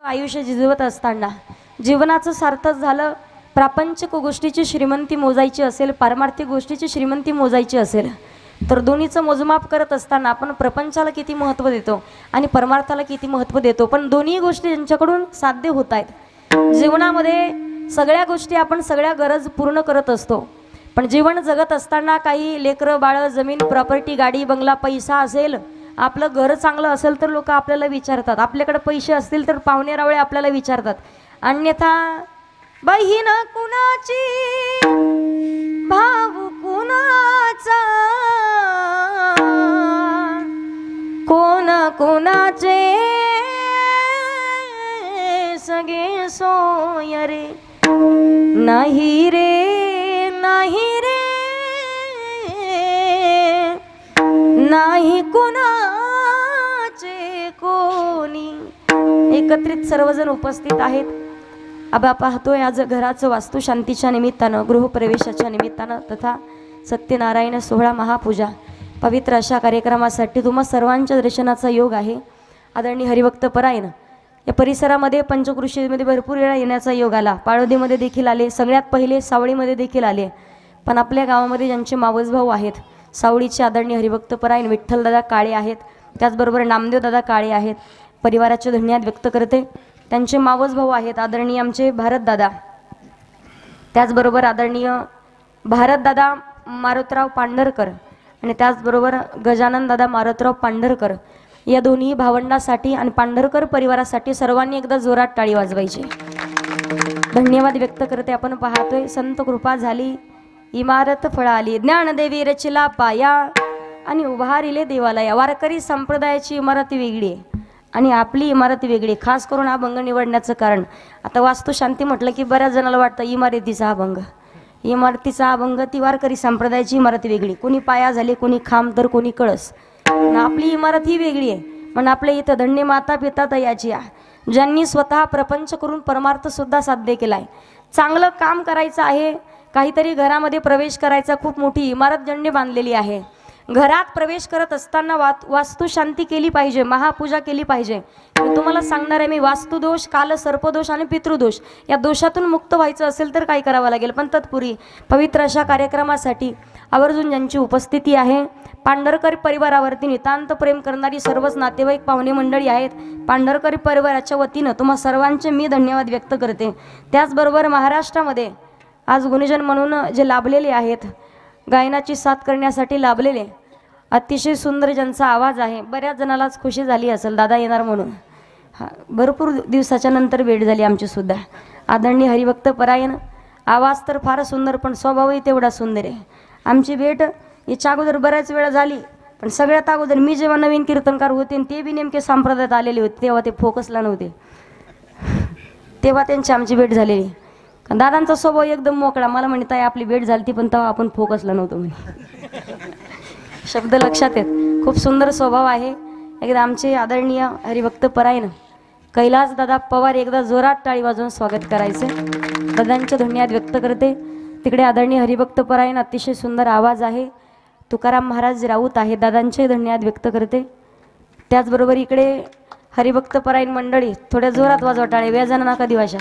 आयुष्य जिजवत असताना जीवनाचं सार्थक झालं, प्रापंचिक गोष्टीची श्रीमंती मोजायची असेल, पारमार्थिक गोष्टीची श्रीमंती मोजायची असेल तर दोन्हीचं मोजमाप करत असताना आपण प्रपंचाला किती महत्त्व देतो आणि परमार्थाला किती महत्त्व देतो, पण दोन्ही गोष्टी ज्यांच्याकडून साध्य होत आहेत। जीवनामध्ये सगळ्या गोष्टी आपण सगळ्या गरज पूर्ण करत असतो, पण जीवन जगत असताना काही लेकरं बाळ, जमीन, प्रॉपर्टी, गाडी, बंगला, पैसा असेल, आपलं घर चांगलं असेल तर लोक आपल्याला विचारतात, आपल्याकडे पैसे असतील तर पाहुणे रावळे आपल्याला विचारतात, अन्यथा बहीण कुणाची भाऊ कुणाचा कोण कोणाचे सगळे सोय रे नाही रे नाही रे नाही कुणाचे कोणी। एकत्रित सर्वजण उपस्थित आहेत। आबा पाहतोय आज घराचं वास्तुशांतीच्या निमित्तानं, गृहप्रवेशाच्या निमित्तानं तथा सत्यनारायण सोहळा महापूजा पवित्र अशा कार्यक्रमासाठी तुम्हा सर्वांच्या दर्शनाचा योग आहे। आदरणीय हरिभक्त परायण या परिसरामध्ये पंचकृषीमध्ये भरपूर वेळा येण्याचा योग आला, पाळोदीमध्ये देखील आले, सगळ्यात पहिले सावळीमध्ये देखील आले, पण आपल्या गावामध्ये ज्यांचे मावस भाऊ आहेत, सावळीचे आदरणीय हरिभक्त परायण विठ्ठलदादा काळे आहेत, त्याचबरोबर नामदेवदादा काळे आहेत, परिवाराचे धन्यवाद व्यक्त करते। त्यांचे मावस भाऊ आहेत आदरणीय आमचे भारतदादा, त्याचबरोबर आदरणीय भारतदादा मारुतराव पांढरकर आणि त्याचबरोबर गजाननदादा मारुतराव पांढरकर या दोन्ही भावंडांसाठी आणि पांढरकर परिवारासाठी सर्वांनी एकदा जोरात टाळी वाजवायची। धन्यवाद व्यक्त करते। आपण पाहतोय संत कृपा झाली, इमारत फळाली, ज्ञानदेवी रचिला पाया आणि उभारिले देवालया। वारकरी संप्रदायाची इमारत वेगळी आहे आणि आपली इमारत वेगळी। खास करून हा भंग निवडण्याचं कारण, आता वास्तुशांती म्हटलं की बऱ्याच जणाला वाटतं इमारतीचा हा भंग, इमारतीचा हा भंग, ती वारकरी संप्रदायाची इमारत वेगळी, कोणी पाया झाले, कोणी खांब तर कोणी कळस, आपली इमारत ही वेगळी आहे। पण आपल्या इथं धन्य माता पिता तयाची आहे, ज्यांनी स्वतः प्रपंच करून परमार्थ सुद्धा साध्य केलाय। चांगलं काम करायचं आहे, काहीतरी घरामध्ये प्रवेश करायचा, खूप मोठी इमारत ज्यांनी बांधलेली आहे, घरात प्रवेश करत असताना वास्तुशांती केली पाहिजे, महापूजा केली पाहिजे। मी तुम्हाला सांगणार आहे, मी वास्तुदोष, काल सर्पदोष आणि पितृदोष या दोषातून मुक्त व्हायचं असेल तर काय करावं लागेल, पण तत्पूर्वी पवित्र अशा कार्यक्रमासाठी आवर्जून ज्यांची उपस्थिती आहे, पांढरकर परिवारावरती नितांत प्रेम करणारी सर्वच नातेवाईक पाहुणे मंडळी आहेत, पांढरकर परिवाराच्या वतीनं तुम्हा सर्वांचे मी धन्यवाद व्यक्त करते। त्याचबरोबर महाराष्ट्रामध्ये आज गुणीजन म्हणून जे लाभलेले आहेत, गायनाची साथ करण्यासाठी लाभलेले, अतिशय सुंदर ज्यांचा आवाज आहे, बऱ्याच जणालाच खुशी झाली असेल दादा येणार म्हणून, भरपूर दिवसाच्या नंतर भेट झाली आमची सुद्धा। आदरणीय हरिभक्त परायण, आवाज तर फार सुंदर पण स्वभावही तेवढा सुंदर आहे। आमची भेट याच्या अगोदर बऱ्याच वेळा झाली, पण सगळ्यात अगोदर मी जेव्हा नवीन कीर्तनकार होते आणि ते बी नेमके संप्रदायात आलेले होते, तेव्हा ते फोकसला नव्हते, तेव्हा त्यांची आमची भेट झालेली। दादांचा स्वभाव एकदम मोकळा, मला म्हणत आहे आपली भेट झाली पण तेव्हा आपण फोकसला नव्हतो म्हणे, शब्द लक्षात आहेत, खूप सुंदर स्वभाव आहे। एकदा आमचे आदरणीय हरिभक्त परायण कैलास दादा पवार एकदा जोरात टाळी वाजवून स्वागत करायचे, दादांचे धन्यवाद व्यक्त करते। तिकडे आदरणीय हरिभक्त परायण अतिशय सुंदर आवाज आहे, तुकाराम महाराज राऊत आहे, दादांचे धन्यवाद व्यक्त करते। त्याचबरोबर इकडे हरिभक्त परायण मंडळी थोड्या जोरात वाजवा टाळे, व्याजानं नका दिवाशा।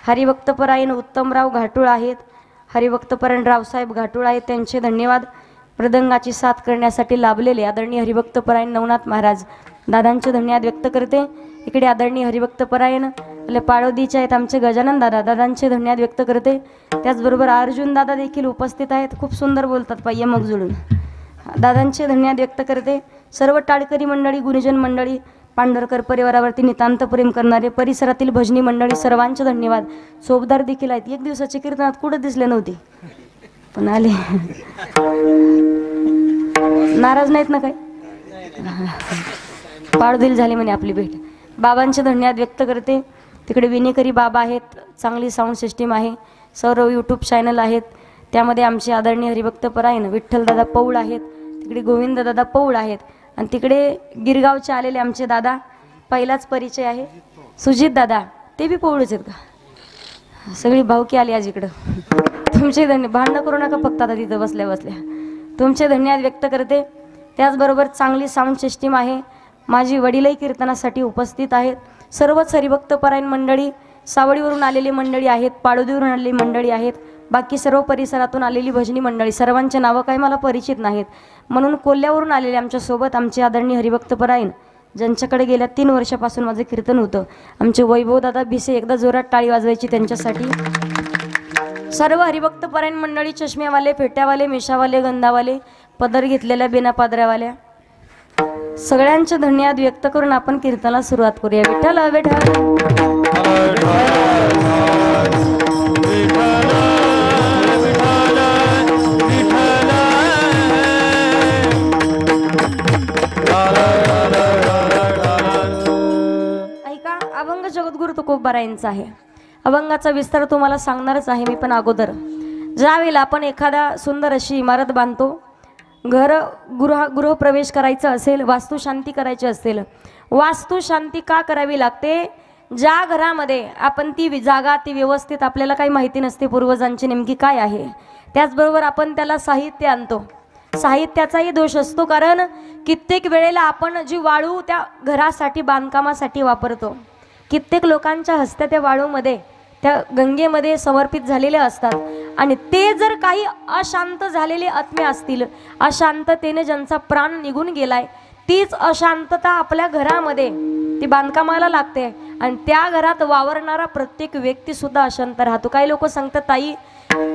हरिभक्त परायण उत्तमराव घाटुळ आहेत, हरिभक्त परायण रावसाहेब घाटुळ आहेत, त्यांचे धन्यवाद। मृदंगाची साथ करण्यासाठी लाभलेले आदरणीय हरिभक्त परायण नवनाथ महाराज, दादांचे धन्यवाद व्यक्त करते। इकडे आदरणीय हरिभक्त परायण पाळोदीचे आहेत आमचे गजानन दादा, दादांचे धन्यवाद व्यक्त करते। त्याचबरोबर अर्जुन दादा देखील उपस्थित आहेत, खूप सुंदर बोलतात पाहिजे मग जुळून, दादांचे धन्यवाद व्यक्त करते। सर्व टाळकरी मंडळी, गुरुजन मंडळी, पांढरकर परिवारावरती नितांत प्रेम करणारे परिसरातील भजनी मंडळी, सर्वांचे धन्यवाद। सोबदार देखील आहेत, एक दिवसाच्या कीर्तनात कुठं दिसले नव्हते पण आले, नाराज नाहीत ना काय, पाळदिल झाली म्हणे आपली भेट। बाबांचे धन्यवाद व्यक्त करते। तिकडे विनेकरी बाबा आहेत, चांगली साऊंड सिस्टीम आहे, सर्व यूट्यूब चॅनल आहेत, त्यामध्ये आमचे आदरणीय हरिभक्त परायण विठ्ठलदादा पौळ आहेत, तिकडे गोविंददादा पौळ आहेत, आणि तिकडे गिरगावचे आलेले आमचे दादा, पहिलाच परिचय आहे सुजित दादा, ते बी पौळच आहेत का, सगळी भावकी आली आज इकडं। तुमचे धन्य, भांडण करू नका फक्त आता तिथं बसल्या बसल्या, तुमचे धन्यवाद व्यक्त करते। त्याचबरोबर चांगली साऊंड सिस्टीम आहे, माझी वडीलही कीर्तनासाठी उपस्थित आहेत. सर्वच हरिभक्तपरायण मंडळी, सावळीवरून आलेली मंडळी आहेत, पाळोदीवरून आलेली मंडळी आहेत, बाकी सर्व परिसरातून आलेली भजनी मंडळी, सर्वांचे नावं काही मला परिचित नाहीत. म्हणून कोल्ह्यावरून आलेले आमच्यासोबत आमचे आदरणीय हरिभक्तपरायण, ज्यांच्याकडे गेल्या 3 वर्षापासून माझं कीर्तन होतं, आमचे वैभवदादा भिसे, एकदा जोरात टाळी वाजवायची त्यांच्यासाठी. सर्व हरिभक्तपरायण मंडळी, चष्मेवाले, फेट्यावाले, मिशावाले, गंधावाले, पदर घेतलेल्या, बिना पादऱ्यावाल्या, सगळ्यांचे धन्यवाद व्यक्त करून आपण कीर्तनाला सुरुवात करूया. विठ्ठल विठ्ठल ऐका, अभंग जगद्गुरु तुकोबारायांचा आहे. अभंगाचा विस्तार तुम्हाला सांगणारच आहे मी, पण अगोदर ज्यावेळेला आपण एखादा सुंदर अशी इमारत बांधतो, गृहप्रवेश करायचा असेल, वास्तुशांती करायची असेल, वास्तुशांती का करावी लागते? ज्या घरामध्ये आपण ती जागा, ती व्यवस्थित आपल्याला काही माहिती नसते पूर्वजांची नेमकी काय आहे, त्याचबरोबर आपण त्याला साहित्य आणतो. साहित्याचाही दोष असतो, कारण कित्येक वेळेला आपण जी वाळू त्या घरासाठी, बांधकामासाठी वापरतो, कित्येक लोकांच्या हस्ते त्या वाळूमध्ये, त्या गंगेमध्ये समर्पित झालेले असतात, आणि ते जर काही अशांत झालेले आत्मे असतील, अशांततेने ज्यांचा प्राण निघून गेलाय, तीच अशांतता आपल्या घरामध्ये ती बांधकामाला लागते, आणि त्या घरात वावरणारा प्रत्येक व्यक्ती सुद्धा अशांत राहतो. काही लोक सांगतात, ताई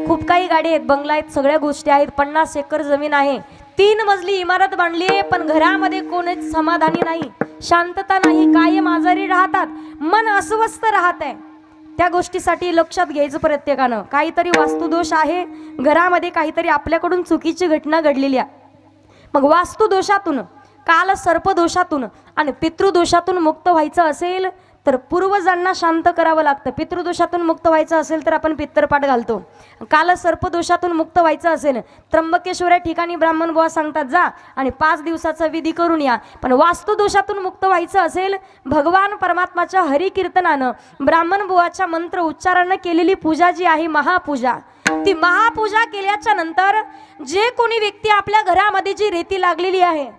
खूप काही गाडी आहेत, बंगला आहेत, सगळ्या गोष्टी आहेत, 50 एकर जमीन आहे, 3 मजली इमारत बांधली आहे, पण घरामध्ये कोणीच समाधानी नाही, शांतता नाही, कायम आजारी राहतात, मन अस्वस्थ राहत आहे. त्या गोष्टीसाठी लक्षात घ्यायचं प्रत्येकानं, काहीतरी वास्तुदोष आहे घरामध्ये, काहीतरी आपल्याकडून चुकीची घटना घडलेली आहे. मग वास्तुदोषातून, काल सर्पदोषातून आणि पितृदोषातून मुक्त व्हायचं असेल तर पूर्वजांना शांत करावं लागतं. पितृदोषातून मुक्त व्हायचं असेल तर आपण पित्तरपाठ घालतो. काल सर्पदोषातून मुक्त व्हायचं असेल, त्र्यंबकेश्वर या ठिकाणी ब्राह्मण बुवा सांगतात, जा आणि 5 दिवसाचा विधी करून या. पण वास्तुदोषातून मुक्त व्हायचं असेल, भगवान परमात्माच्या हरिकीर्तनानं, ब्राह्मण बुवाच्या मंत्र उच्चारानं केलेली पूजा जी आहे, महापूजा, ती महापूजा केल्याच्या नंतर जे कोणी व्यक्ती आपल्या घरामध्ये जी रेती लागलेली आहे,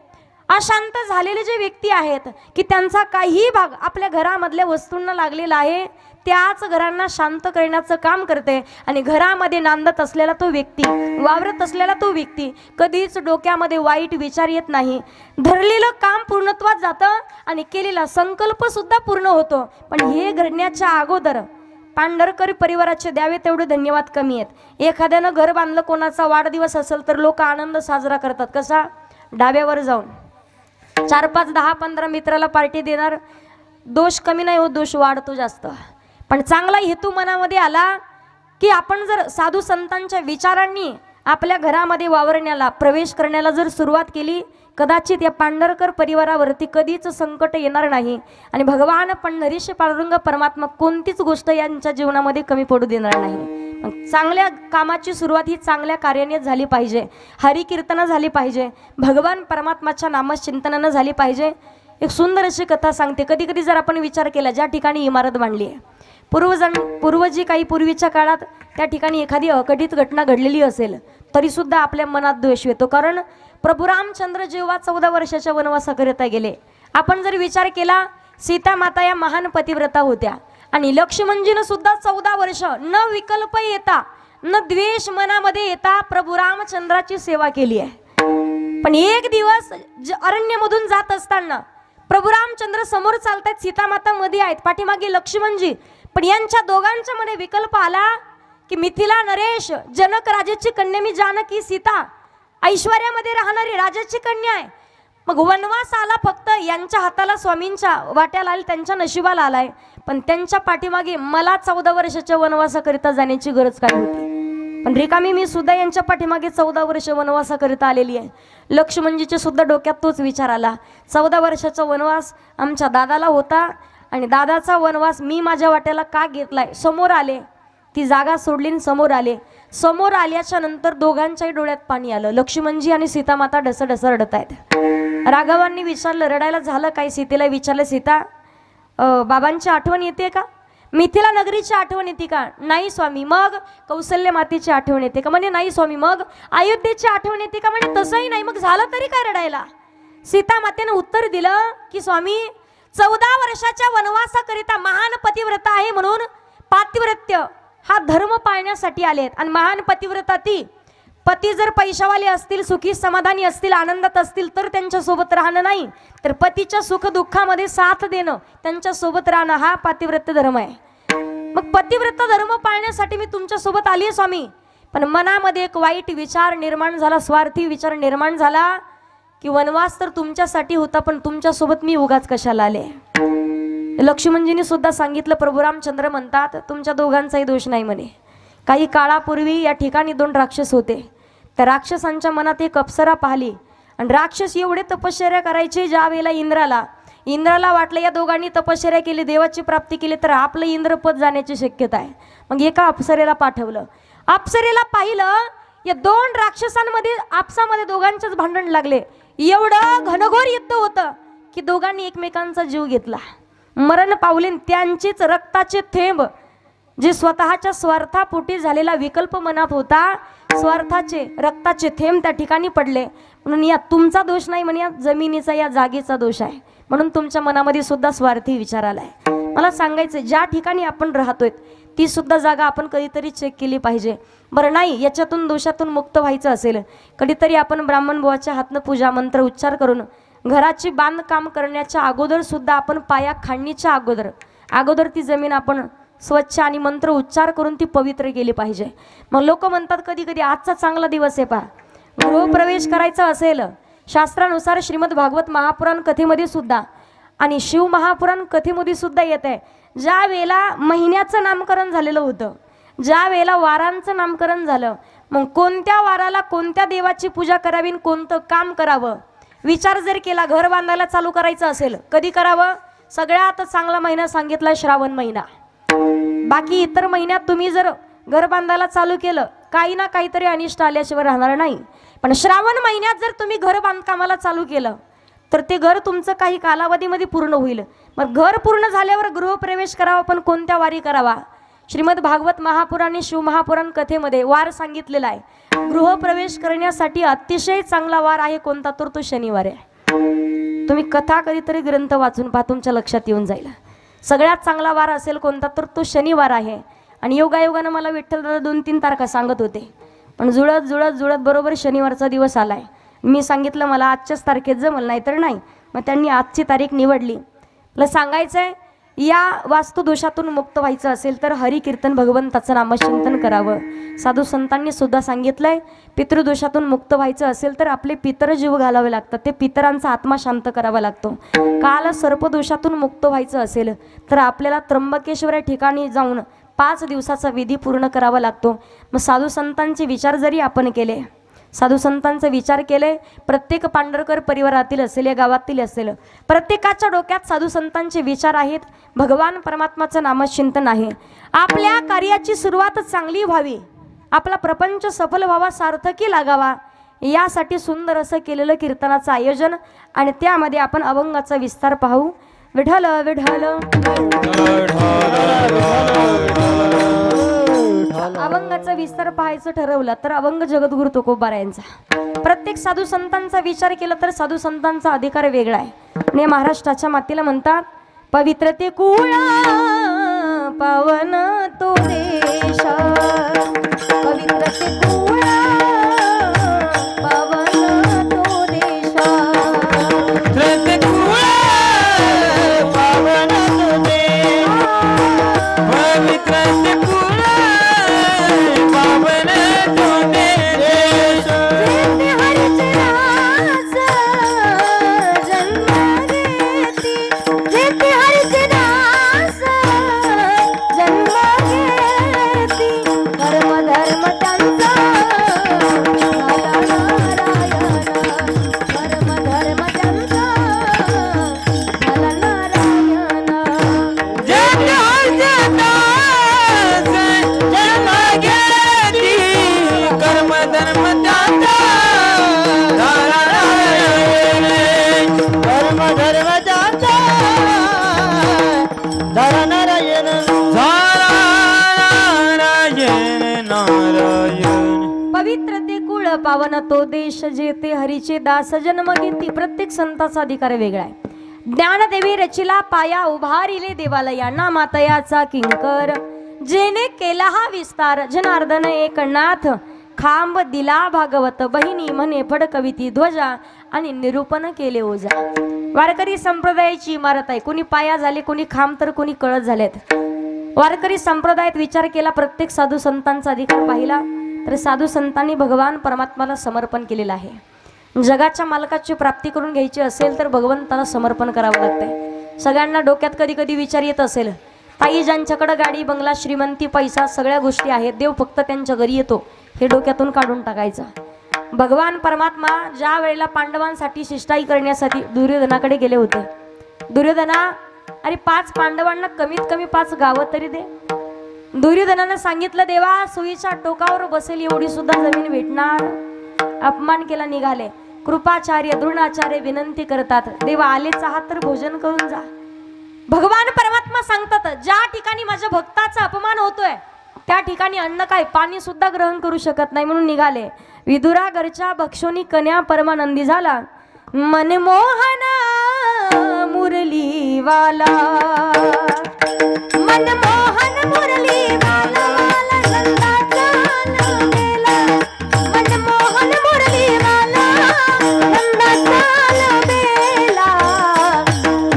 अशांत झालेले जे व्यक्ती आहेत की त्यांचा काही भाग आपल्या घरामधल्या वस्तूंना लागलेला आहे, त्याच घरांना शांत करण्याचं काम करते. आणि घरामध्ये नांदत असलेला तो व्यक्ती, वावरत असलेला तो व्यक्ती, कधीच डोक्यामध्ये वाईट विचार येत नाही. धरलेलं काम पूर्णत्वात जातं आणि केलेला संकल्प सुद्धा पूर्ण होतो. पण हे घडण्याच्या अगोदर पांढरकर परिवाराचे द्यावे तेवढे धन्यवाद कमी आहेत. एखाद्यानं घर बांधलं, कोणाचा वाढदिवस असेल तर लोक आनंद साजरा करतात. कसा? डाब्यावर जाऊन 4, 5, 10, 15 मित्राला पार्टी देणार. दोष कमी नाही होत, दोष वाढतो जास्त. पण चांगला हेतू मनामध्ये आला की आपण जर साधू संतांच्या विचारांनी आपल्या घरामध्ये वावरण्याला, प्रवेश करण्याला जर सुरुवात केली, कदाचित या पांढरकर परिवारावरती कधीच संकट येणार नाही. आणि भगवान पंढरीश पांडुरंग परमात्मा कोणतीच गोष्ट यांच्या जीवनामध्ये कमी पडू देणार नाही. चांगल्या कामाची सुरुवात ही चांगल्या कार्याने झाली पाहिजे, हरिकीर्तन झाली पाहिजे, भगवान परमात्माच्या नामचिंतनानं झाली पाहिजे. एक सुंदर अशी कथा सांगते. कधी कधी जर आपण विचार केला, ज्या ठिकाणी इमारत बांधली आहे, पूर्वजी काही पूर्वीच्या काळात त्या ठिकाणी एखादी अघटित घटना घडलेली असेल तरी सुद्धा आपल्या मनात द्वेष येतो. कारण प्रभू रामचंद्र जेव्हा 14 वर्षाच्या वनवासाकरिता गेले, आपण जर विचार केला, सीता माता या महान पतिव्रता होत्या, आणि लक्ष्मणजीनं सुद्धा 14 वर्ष न विकल्प येता, न द्वेष मनामध्ये येता प्रभू रामचंद्राची सेवा केली आहे. पण एक दिवस अरण्यमधून जात असताना प्रभू रामचंद्र समोर चालतात, सीता माता मध्ये आहेत, पाठीमागे लक्ष्मणजी. पण यांच्या दोघांच्या मध्ये विकल्प आला की मिथिला नरेश, जनक राजाची कन्या मी जानकी सीता, ऐश्वर्यामध्ये राहणारी राजाची कन्या आहे. मग वनवास आला फक्त यांच्या हाताला, स्वामींच्या वाट्याला आला, त्यांच्या नशिबाला आलाय. पण त्यांच्या पाठीमागे मला 14 वर्षाच्या वनवासाकरिता जाण्याची गरज काय होती? पण रिकामी मी सुद्धा यांच्या पाठीमागे 14 वर्ष वनवासाकरिता आलेली आहे. लक्ष्मणजीच्या सुद्धा डोक्यात तोच विचार आला. 14 वर्षाचा वनवास आमच्या दादाला होता, आणि दादाचा वनवास मी माझ्या वाट्याला का घेतलाय? समोर आले, ती जागा सोडली, समोर आले. समोर आल्याच्या नंतर दोघांच्याही डोळ्यात पाणी आलं. लक्ष्मणजी आणि सीता माता ढसढस रडत आहेत. राघवांनी विचारलं, रडायला झालं काय? सीतेला विचारलं, सीता बाबांची आठवण येते का? मिथिला नगरीची आठवण येते का? नाही स्वामी. मग कौशल्य मातेची आठवण येते का? म्हणे नाही स्वामी. मग अयोध्येची आठवण येते का? म्हणे तसंही नाही. मग झालं तरी काय रडायला? सीता मातेने उत्तर दिलं की स्वामी 14 वर्षाच्या वनवासाकरिता महान पतिव्रता आहे म्हणून पातिव्रत्य हा धर्म पाळण्यासाठी आलेत. आणि महान पतिव्रता ती पती जर पैशावाले असतील, सुखी समाधानी असतील, आनंदात असतील तर त्यांच्या सोबत राहणं नाही, तर पतीच्या सुख दुःखामध्ये साथ देणं, त्यांच्या सोबत राहणं हा पातिव्रत्य धर्म आहे. मग पतिव्रता धर्म पाळण्यासाठी मी तुमच्या सोबत आली आहे स्वामी. पण मनामध्ये एक वाईट विचार निर्माण झाला, स्वार्थी विचार निर्माण झाला की वनवास तर तुमच्यासाठी होता पण तुमच्या सोबत मी उगाच कशाला आले. लक्ष्मणजींनी सुद्धा सांगितलं, प्रभू रामचंद्र म्हणतात तुमच्या दोघांचाही दोष नाही म्हणे. काही काळापूर्वी या ठिकाणी 2 राक्षस होते. त्या राक्षसांच्या मनात एक अप्सरा पाहिली आणि राक्षस एवढे तपश्चर्या करायचे, ज्या वेळेला इंद्राला वाटलं या दोघांनी तपश्चर्या केली, देवाची प्राप्ती केली तर आपलं इंद्रपद जाण्याची शक्यता आहे. मग एका अप्सरेला पाठवलं. अप्सरेला पाहिलं या 2 राक्षसांमध्ये आपसामध्ये दोघांचेच भांडण लागले. एवढं घनघोर युद्ध होतं की दोघांनी एकमेकांचा जीव घेतला, मरण पावले. त्यांचेच रक्ताचे थेंब जे स्वतःच्या स्वार्थापोटी झालेला विकल्प मनात होता, स्वार्थाचे रक्ताचे थेंब त्या ठिकाणी पडले. म्हणून या तुमचा दोष नाही म्हणे, या जमिनीचा या जागेचा दोष आहे. म्हणून तुमच्या मनामध्ये सुद्धा स्वार्थी विचार आलाय. मला सांगायचं ज्या ठिकाणी आपण राहतोय ती सुद्धा जागा आपण कधीतरी चेक केली पाहिजे. बरं नाही याच्यातून दोषातून मुक्त व्हायचं असेल, कधीतरी आपण ब्राह्मण बुवाच्या हातनं पूजा मंत्र उच्चार करून घराची बांधकाम करण्याच्या अगोदर सुद्धा आपण पाया खाणणीच्या अगोदर ती जमीन आपण स्वच्छ आणि मंत्र उच्चार करून ती पवित्र केली पाहिजे. मग लोक म्हणतात कधी कधी आजचा चांगला दिवस आहे, पहा गृहप्रवेश करायचा असेल, शास्त्रानुसार श्रीमद भागवत महापुराण कथेमध्ये सुद्धा आणि शिव महापुराण कथेमध्ये सुद्धा येत आहे, ज्या वेळेला महिन्याचं नामकरण झालेलं होतं, ज्या वेळेला वारांचं नामकरण झालं, मग कोणत्या वाराला कोणत्या देवाची पूजा करावी, कोणतं काम करावं विचार जर केला, घर बांधायला चालू करायचं असेल कधी करावं, सगळ्यात चांगला महिना सांगितला श्रावण महिना. बाकी इतर महिन्यात तुम्ही जर घर बांधायला चालू केलं काही ना काहीतरी अनिष्ट आल्याशिवाय राहणार नाही. पण श्रावण महिन्यात जर तुम्ही घर बांधकामाला चालू केलं तर ते घर तुमचं काही कालावधीमध्ये पूर्ण होईल. मग घर पूर्ण झाल्यावर गृहप्रवेश करावा, पण कोणत्या वारी करावा? श्रीमद भागवत महापुराण आणि शिव महापुराण कथेमध्ये वार सांगितलेला आहे. गृहप्रवेश करण्यासाठी अतिशय चांगला वार आहे कोणता, तर तो शनिवार आहे. तुम्ही कथा कधीतरी ग्रंथ वाचून पहा, तुमच्या लक्षात येऊन जाईल. सगळ्यात चांगला वार असेल कोणता, तर तो शनिवार आहे. आणि योगायोगानं मला विठ्ठल 2-3 तारखा सांगत होते, पण जुळत बरोबर शनिवारचा दिवस आलाय. मी सांगितलं मला आजच्याच तारखेत जमल, नाही तर नाही. मग त्यांनी आजची तारीख निवडली. मला सांगायचं आहे या वास्तुदोषातून मुक्त व्हायचं असेल तर हरिकीर्तन भगवंताचं नामचिंतन करावं. साधू संतांनी सुद्धा सांगितलंय पितृदोषातून मुक्त व्हायचं असेल तर आपले पितर जीव घालावे लागतात, ते पितरांचा आत्मा शांत करावा लागतो. काल सर्पदोषातून मुक्त व्हायचं असेल तर आपल्याला त्र्यंबकेश्वर या ठिकाणी जाऊन 5 दिवसाचा विधी पूर्ण करावा लागतो. मग साधू संतांचे विचार जरी आपण केले, साधू संतांचे विचार केले, प्रत्येक पांढरकर परिवारातील असेल या गावातील असेल, प्रत्येकाच्या डोक्यात साधू संतांचे विचार आहेत, भगवान परमात्माचं नामचिंतन आहे. आपल्या कार्याची सुरुवात चांगली व्हावी, आपला प्रपंच सफल व्हावा, सार्थकी लागावा, यासाठी सुंदर असं केलेलं कीर्तनाचं आयोजन. आणि त्यामध्ये आपण अभंगाचा विस्तार पाहू. विठ्ठल विठ्ठल अभंगाचा विस्तार पाहायचं ठरवलं तर अभंग जगद्गुरु तुकोबा यांचा. प्रत्येक साधू संतांचा विचार केला तर साधू संतांचा अधिकार वेगळा आहे. आणि महाराष्ट्राच्या मातीला म्हणतात पवित्र ते कुळा पावन तो देश, पवित्र ते कुळा पावन तो देश, पवित्र ते कुळ पावन तो देश जेते हरीचे दास जन्म घेती. प्रत्येक संताचा अधिकार वेगळा आहे. ज्ञानदेवी रचिला पाया उभारिले देवालया ना मातयाचा किंकर जेने केला हा विस्तार जनार्दन एकनाथ खांब दिला भागवत बहिणी म्हणे फडकविती ध्वजा आणि निरूपण केले ओझा. वारकरी संप्रदायाची इमारत आहे. कोणी पाया झाले, कोणी खांब तर कोणी कळत झालेत. वारकरी संप्रदायात विचार केला, प्रत्येक साधू संतांचा अधिकार पाहिला तर साधू संतांनी भगवान परमात्माला समर्पण केलेलं आहे. जगाच्या मालकाची प्राप्ती करून घ्यायची असेल तर भगवंताला समर्पण करावं लागतंय. सगळ्यांना डोक्यात कधी कधी विचार येत असेल, ताई ज्यांच्याकडे गाडी बंगला श्रीमंती पैसा सगळ्या गोष्टी आहेत, देव फक्त त्यांच्या घरी येतो, हे डोक्यातून काढून टाकायचं. भगवान परमात्मा ज्या वेळेला पांडवांसाठी शिष्टाई करण्यासाठी दुर्योधनाकडे गेले होते. दुर्योधना, अरे 5 पांडवांना कमीत कमी 5 गावं तरी दे. दुर्योधनानं सांगितलं, देवा सुईच्या टोकावर बसेल एवढी सुद्धा जमीन भेटणार. अपमान केला, निघाले. कृपाचार्य द्रोणाचार्य विनंती करतात, देवा आलेच आहात तर भोजन करून जा. भगवान परमात्मा सांगतात, ज्या ठिकाणी माझ्या भक्ताचा अपमान होतोय त्या ठिकाणी अन्न काय पाणी सुद्धा ग्रहण करू शकत नाही, म्हणून निघाले. विदुरा घरच्या भक्षोनी कन्या परमानंदी झाला. मनमोहन मुरलीवाला मनमोहन मुरलीवाला नंदाचा बेला मनमोहन मुरलीवाला नंदाचा बेला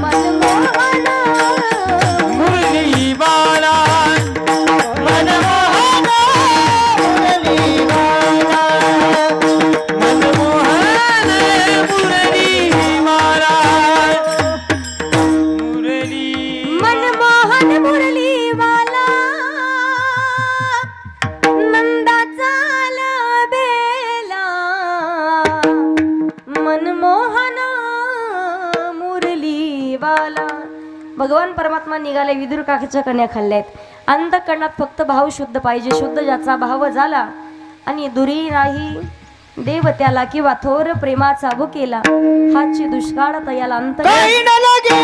मनमोहन मुरलीवाला मनमोहन मुरलीवाला मनमोहन मुरलीवाला मनमोहन मुरलीवाला नंदाचा बेला मनमोहन मुरलीवाला. भगवान परमात्मा निघाले. विदुर काकाच्या कन्या खाल्ल्यात. अंतःकरणात फक्त भाव शुद्ध पाहिजे. शुद्ध ज्याचा भाव झाला आणि दुरी नाही देव त्याला किंवा थोर प्रेमाचा भुकेला हाची दुष्काळ तयाला अंत काही न लगे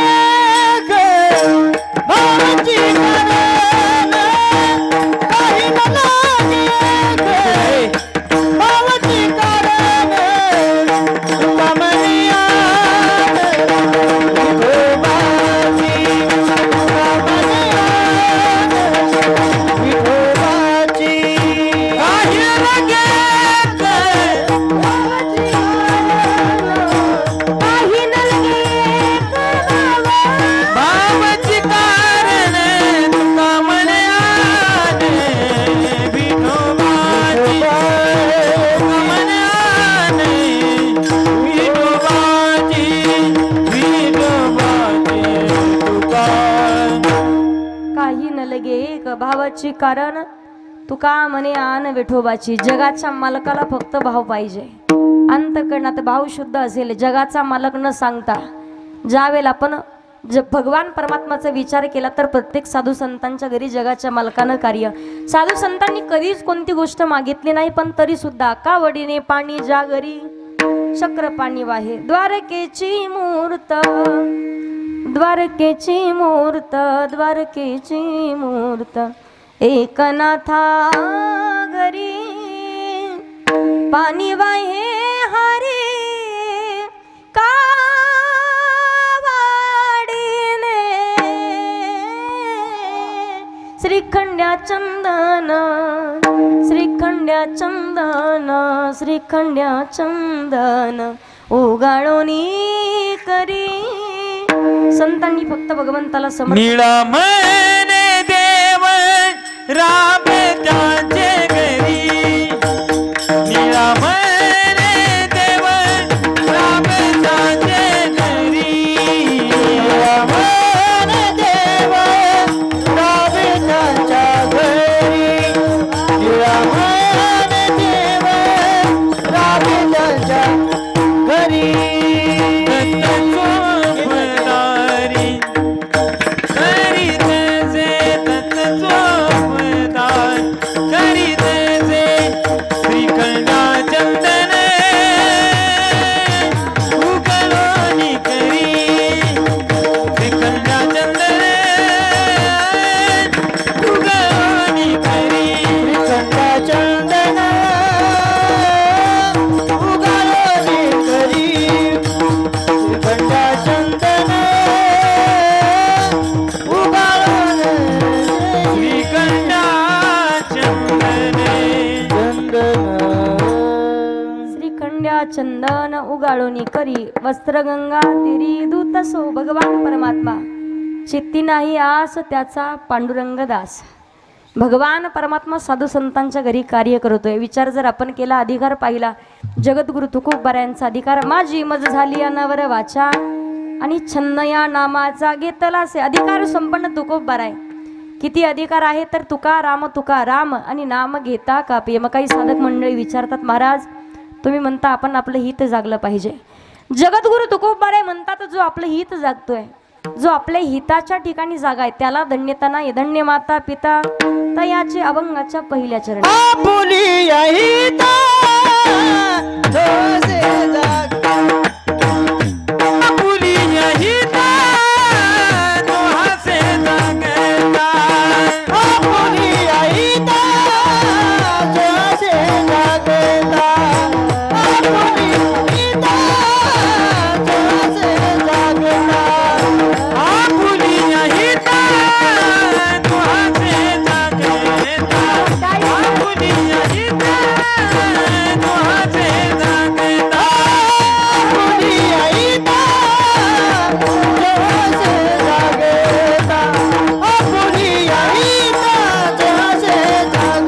भावाची कारण काही न लगे भावाची कारण तुका मनिया विठोबाची तुका मनिया विठोबाची काही न लगे काही न लगे भावाची कारण तुका मनिया विठोबाची तुका मनिया विठोबाची विठोबाची तुका काही न लगे एक भावाची कारण तुका म्हणे आन विठोबाची. जगाच्या मालकाला फक्त भाव पाहिजे. अंतःकरणात भाव शुद्ध असेल, जगाचा मालक न सांगता ज्यावेळेला आपण भगवान परमात्माचा विचार केला तर प्रत्येक साधू संतांच्या घरी जगाच्या मालकानं कार्य. साधू संतांनी कधीच कोणती गोष्ट मागितली नाही, पण तरी सुद्धा कावडीने पाणी ज्या घरी चक्र पाणी वाहे. द्वारकेची मूर्त द्वारकेची मूर्त द्वारकेची मूर्त एकनाथा घरी पाणी वाहे हरी कावाडीने श्रीखंड्या चंदन श्रीखंड्या चंदन श्रीखंड्या चंदन उगाळोनी करी. संतांनी फक्त भगवंताला समर्पण. निळामने देव राम त्याचे घरी निळामने देव राम त्याचे घरी निळामने देव राम त्याच्या घरी निळामने देव राम त्याच्या घरी तत्त्वपदारी करी तसे तत्त्वपदार चंदन उगाळोनी करी वस्त्र गंगा तिरी दूत सो भगवान परमात्मा चित्ती नाही आस त्याचा पांडुरंग दास. भगवान परमात्मा साधू संतांच्या घरी कार्य करतोय. विचार जर आपण केला, अधिकार पाहिला, जगद्गुरु तुकोबारायांचा अधिकार माझी मज झाली अनावर वाचा आणि छन्न या नामाचा घेतलासे. अधिकार संपन्न तुकोबाराय. किती अधिकार आहे तर तुका राम आणि नाम घेता कापे. मग काही साधक मंडळी विचारतात, महाराज तुम्ही म्हणता आपण आपलं हित जागलं पाहिजे. जगद्गुरु तुकोबाराय म्हणतात, जो आपलं हित जागतोय, जो आपल्या हिताच्या ठिकाणी जागा आहे त्याला धन्यता नाही. धन्य माता पिता तयाचे अभंगाच्या पहिल्या चरण. आपुलिया हिता जोसे जाग आपुलिया हिता जोसे जागता आपुलिया हिता जोसे जागता आपुलिया हिता जोसे जागता आपुलिया हिता जोसे जागता आपुलिया हिता जोसे जागता आपुलिया हिता जोसे जागता आपुलिया हिता जोसे जागता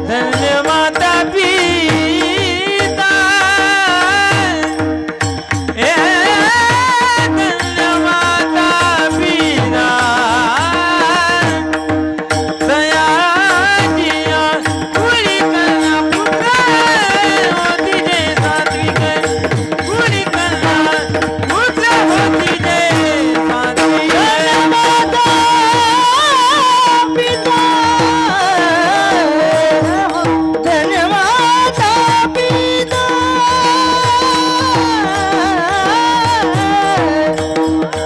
धन्य माता पिता धन्य माता पिता दयाचिया पुरी कन्या पुत्र होती जे सात्विक पुरी कन्या पुत्र होती जे सात्विक माता पिता धन्य माता पिता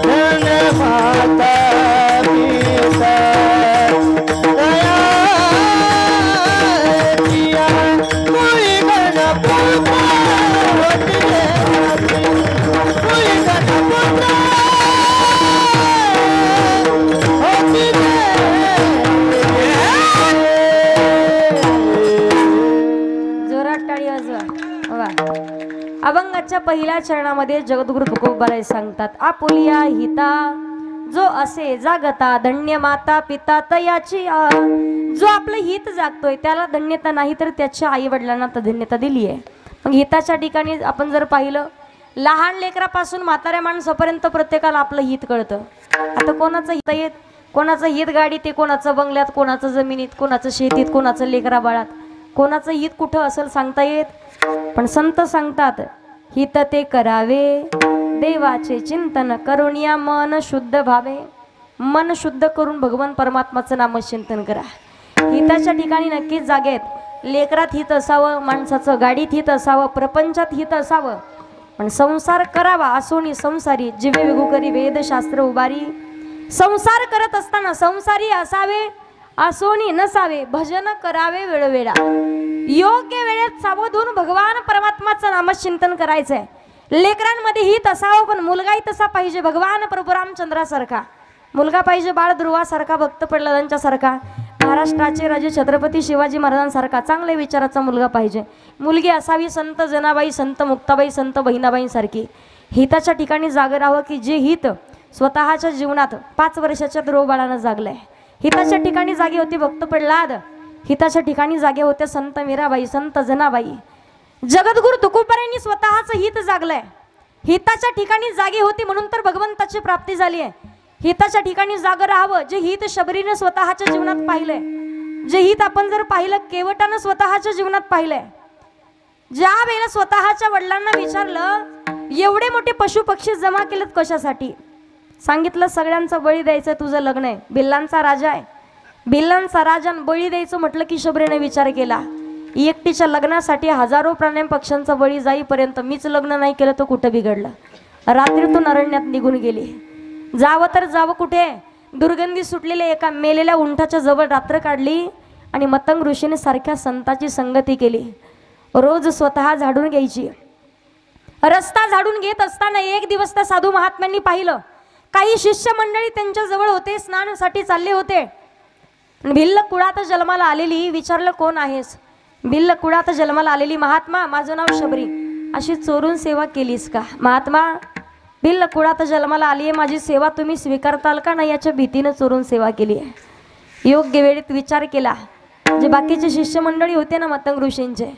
धन्य माता पिता दयाचिया पुरी कन्या पुत्र होती जे पुरी कन्या पुत्र होती जे जोरात टाळी वाजवा. वा. अभंगाच्या पहिल्या चरणामध्ये जगद्गुरु तुकोबाराय सांगतात, आपुलिया हिता जो असे जागता धन्य माता पिता तयाची जो आपलं हित जागतोय त्याला धन्यता नाही तर त्याच्या आई वडिलांना तर धन्यता दिली आहे. मग हिताच्या ठिकाणी आपण जर पाहिलं, लहान लेकरापासून म्हाताऱ्या माणसापर्यंत प्रत्येकाला आपलं हित कळतं. आता कोणाचं हित येत, कोणाचं हित गाडीत आहे, कोणाचं बंगल्यात, कोणाचं जमिनीत, कोणाचं शेतीत, कोणाचं लेकरा बाळात, कोणाचं हित कुठं असेल सांगता येत. पण संत सांगतात, हित ते करावे देवाचे चिंतन करून या मन शुद्ध भावे. मन शुद्ध करून भगवान परमात्माचं नामचिंतन करा. हिताच्या ठिकाणी नक्कीच जागेत. लेकरात हित असावं, माणसाचं गाडीत हित असावं, प्रपंचात हित असावं. पण संसार करावा असोनी संसारी जीवे विगू करी वेदशास्त्र उभारी. संसार करत असताना संसारी असावे असोनी नसावे, भजन करावे वेळोवेळा. योग्य वेळेत सावधून भगवान परमात्माचं नामचिंतन करायचंय. लेकरांमध्ये हित असावं, पण मुलगाही तसा पाहिजे. भगवान प्रभू रामचंद्रासारखा मुलगा पाहिजे, बाळ ध्रुवासारखा, भक्त प्रल्हादांच्यासारखा, महाराष्ट्राचे राजे छत्रपती शिवाजी महाराजांसारखा चांगल्या विचाराचा मुलगा पाहिजे. मुलगी असावी संत जनाबाई, संत मुक्ताबाई, संत बहिणाबाईंसारखी. हिताच्या ठिकाणी जागे राहावं की जे हित स्वतःच्या जीवनात 5 वर्षाच्या ध्रुव बाळानं जागलंय. हिताच्या ठिकाणी जागे होते भक्त प्रल्हाद, हिताच्या ठिकाणी जागे होत्या संत मीराबाई, संत जनाबाई. जगद्गुरु तुकोबारायांनी स्वतःचं हित जागलंय. हिताच्या ठिकाणी जागे होती म्हणून तर भगवंताची प्राप्ती झाली आहे. हिताच्या ठिकाणी जागं राहावं. जे हित शबरीने स्वतःच्या जीवनात पाहिलंय, जे हित आपण जर पाहिलं केवटानं स्वतःच्या जीवनात पाहिलंय. ज्या वेळेला स्वतःच्या वडिलांना विचारलं, एवढे मोठे पशु पक्षी जमा केलेत कशासाठी? सांगितलं, सगळ्यांचं बळी द्यायचं, तुझं लग्न आहे. भिल्लांचा राजा आहे, भिल्लांचा राजा बळी द्यायचं म्हटलं की शबरीने विचार केला, एकटीच्या लग्नासाठी हजारो प्राणी पक्ष्यांचा बळी जाईपर्यंत मीच लग्न नाही केलं तर कुठं बिघडलं. रात्रीतून अरण्यात निघून गेली. जावं तर जावं कुठे? दुर्गंधी सुटलेल्या एका मेलेल्या उंटाच्या जवळ रात्र काढली आणि मतंग ऋषीने सारख्या संताची संगती केली. रोज स्वतः झाडून घ्यायची. रस्ता झाडून घेत असताना एक दिवस त्या साधू महात्म्यांनी पाहिलं काही शिष्य मंडळी त्यांच्या जवळ होते, स्नानासाठी चालले होते. भिल्ल कुळात जन्माला आलेली विचारलं कोण आहेस? भिल्ल कुळात जन्माला आलेली, महात्मा माझं नाव शबरी. अशी चोरून सेवा केलीस का? महात्मा भिल्ल कुळात जन्माला आली आहे, माझी सेवा तुम्ही स्वीकारताल का नाही याच्या भीतीनं चोरून सेवा केली आहे. योग्य वेळेत विचार केला. जे बाकीचे शिष्य मंडळी होते ना मतंग ऋषींचे,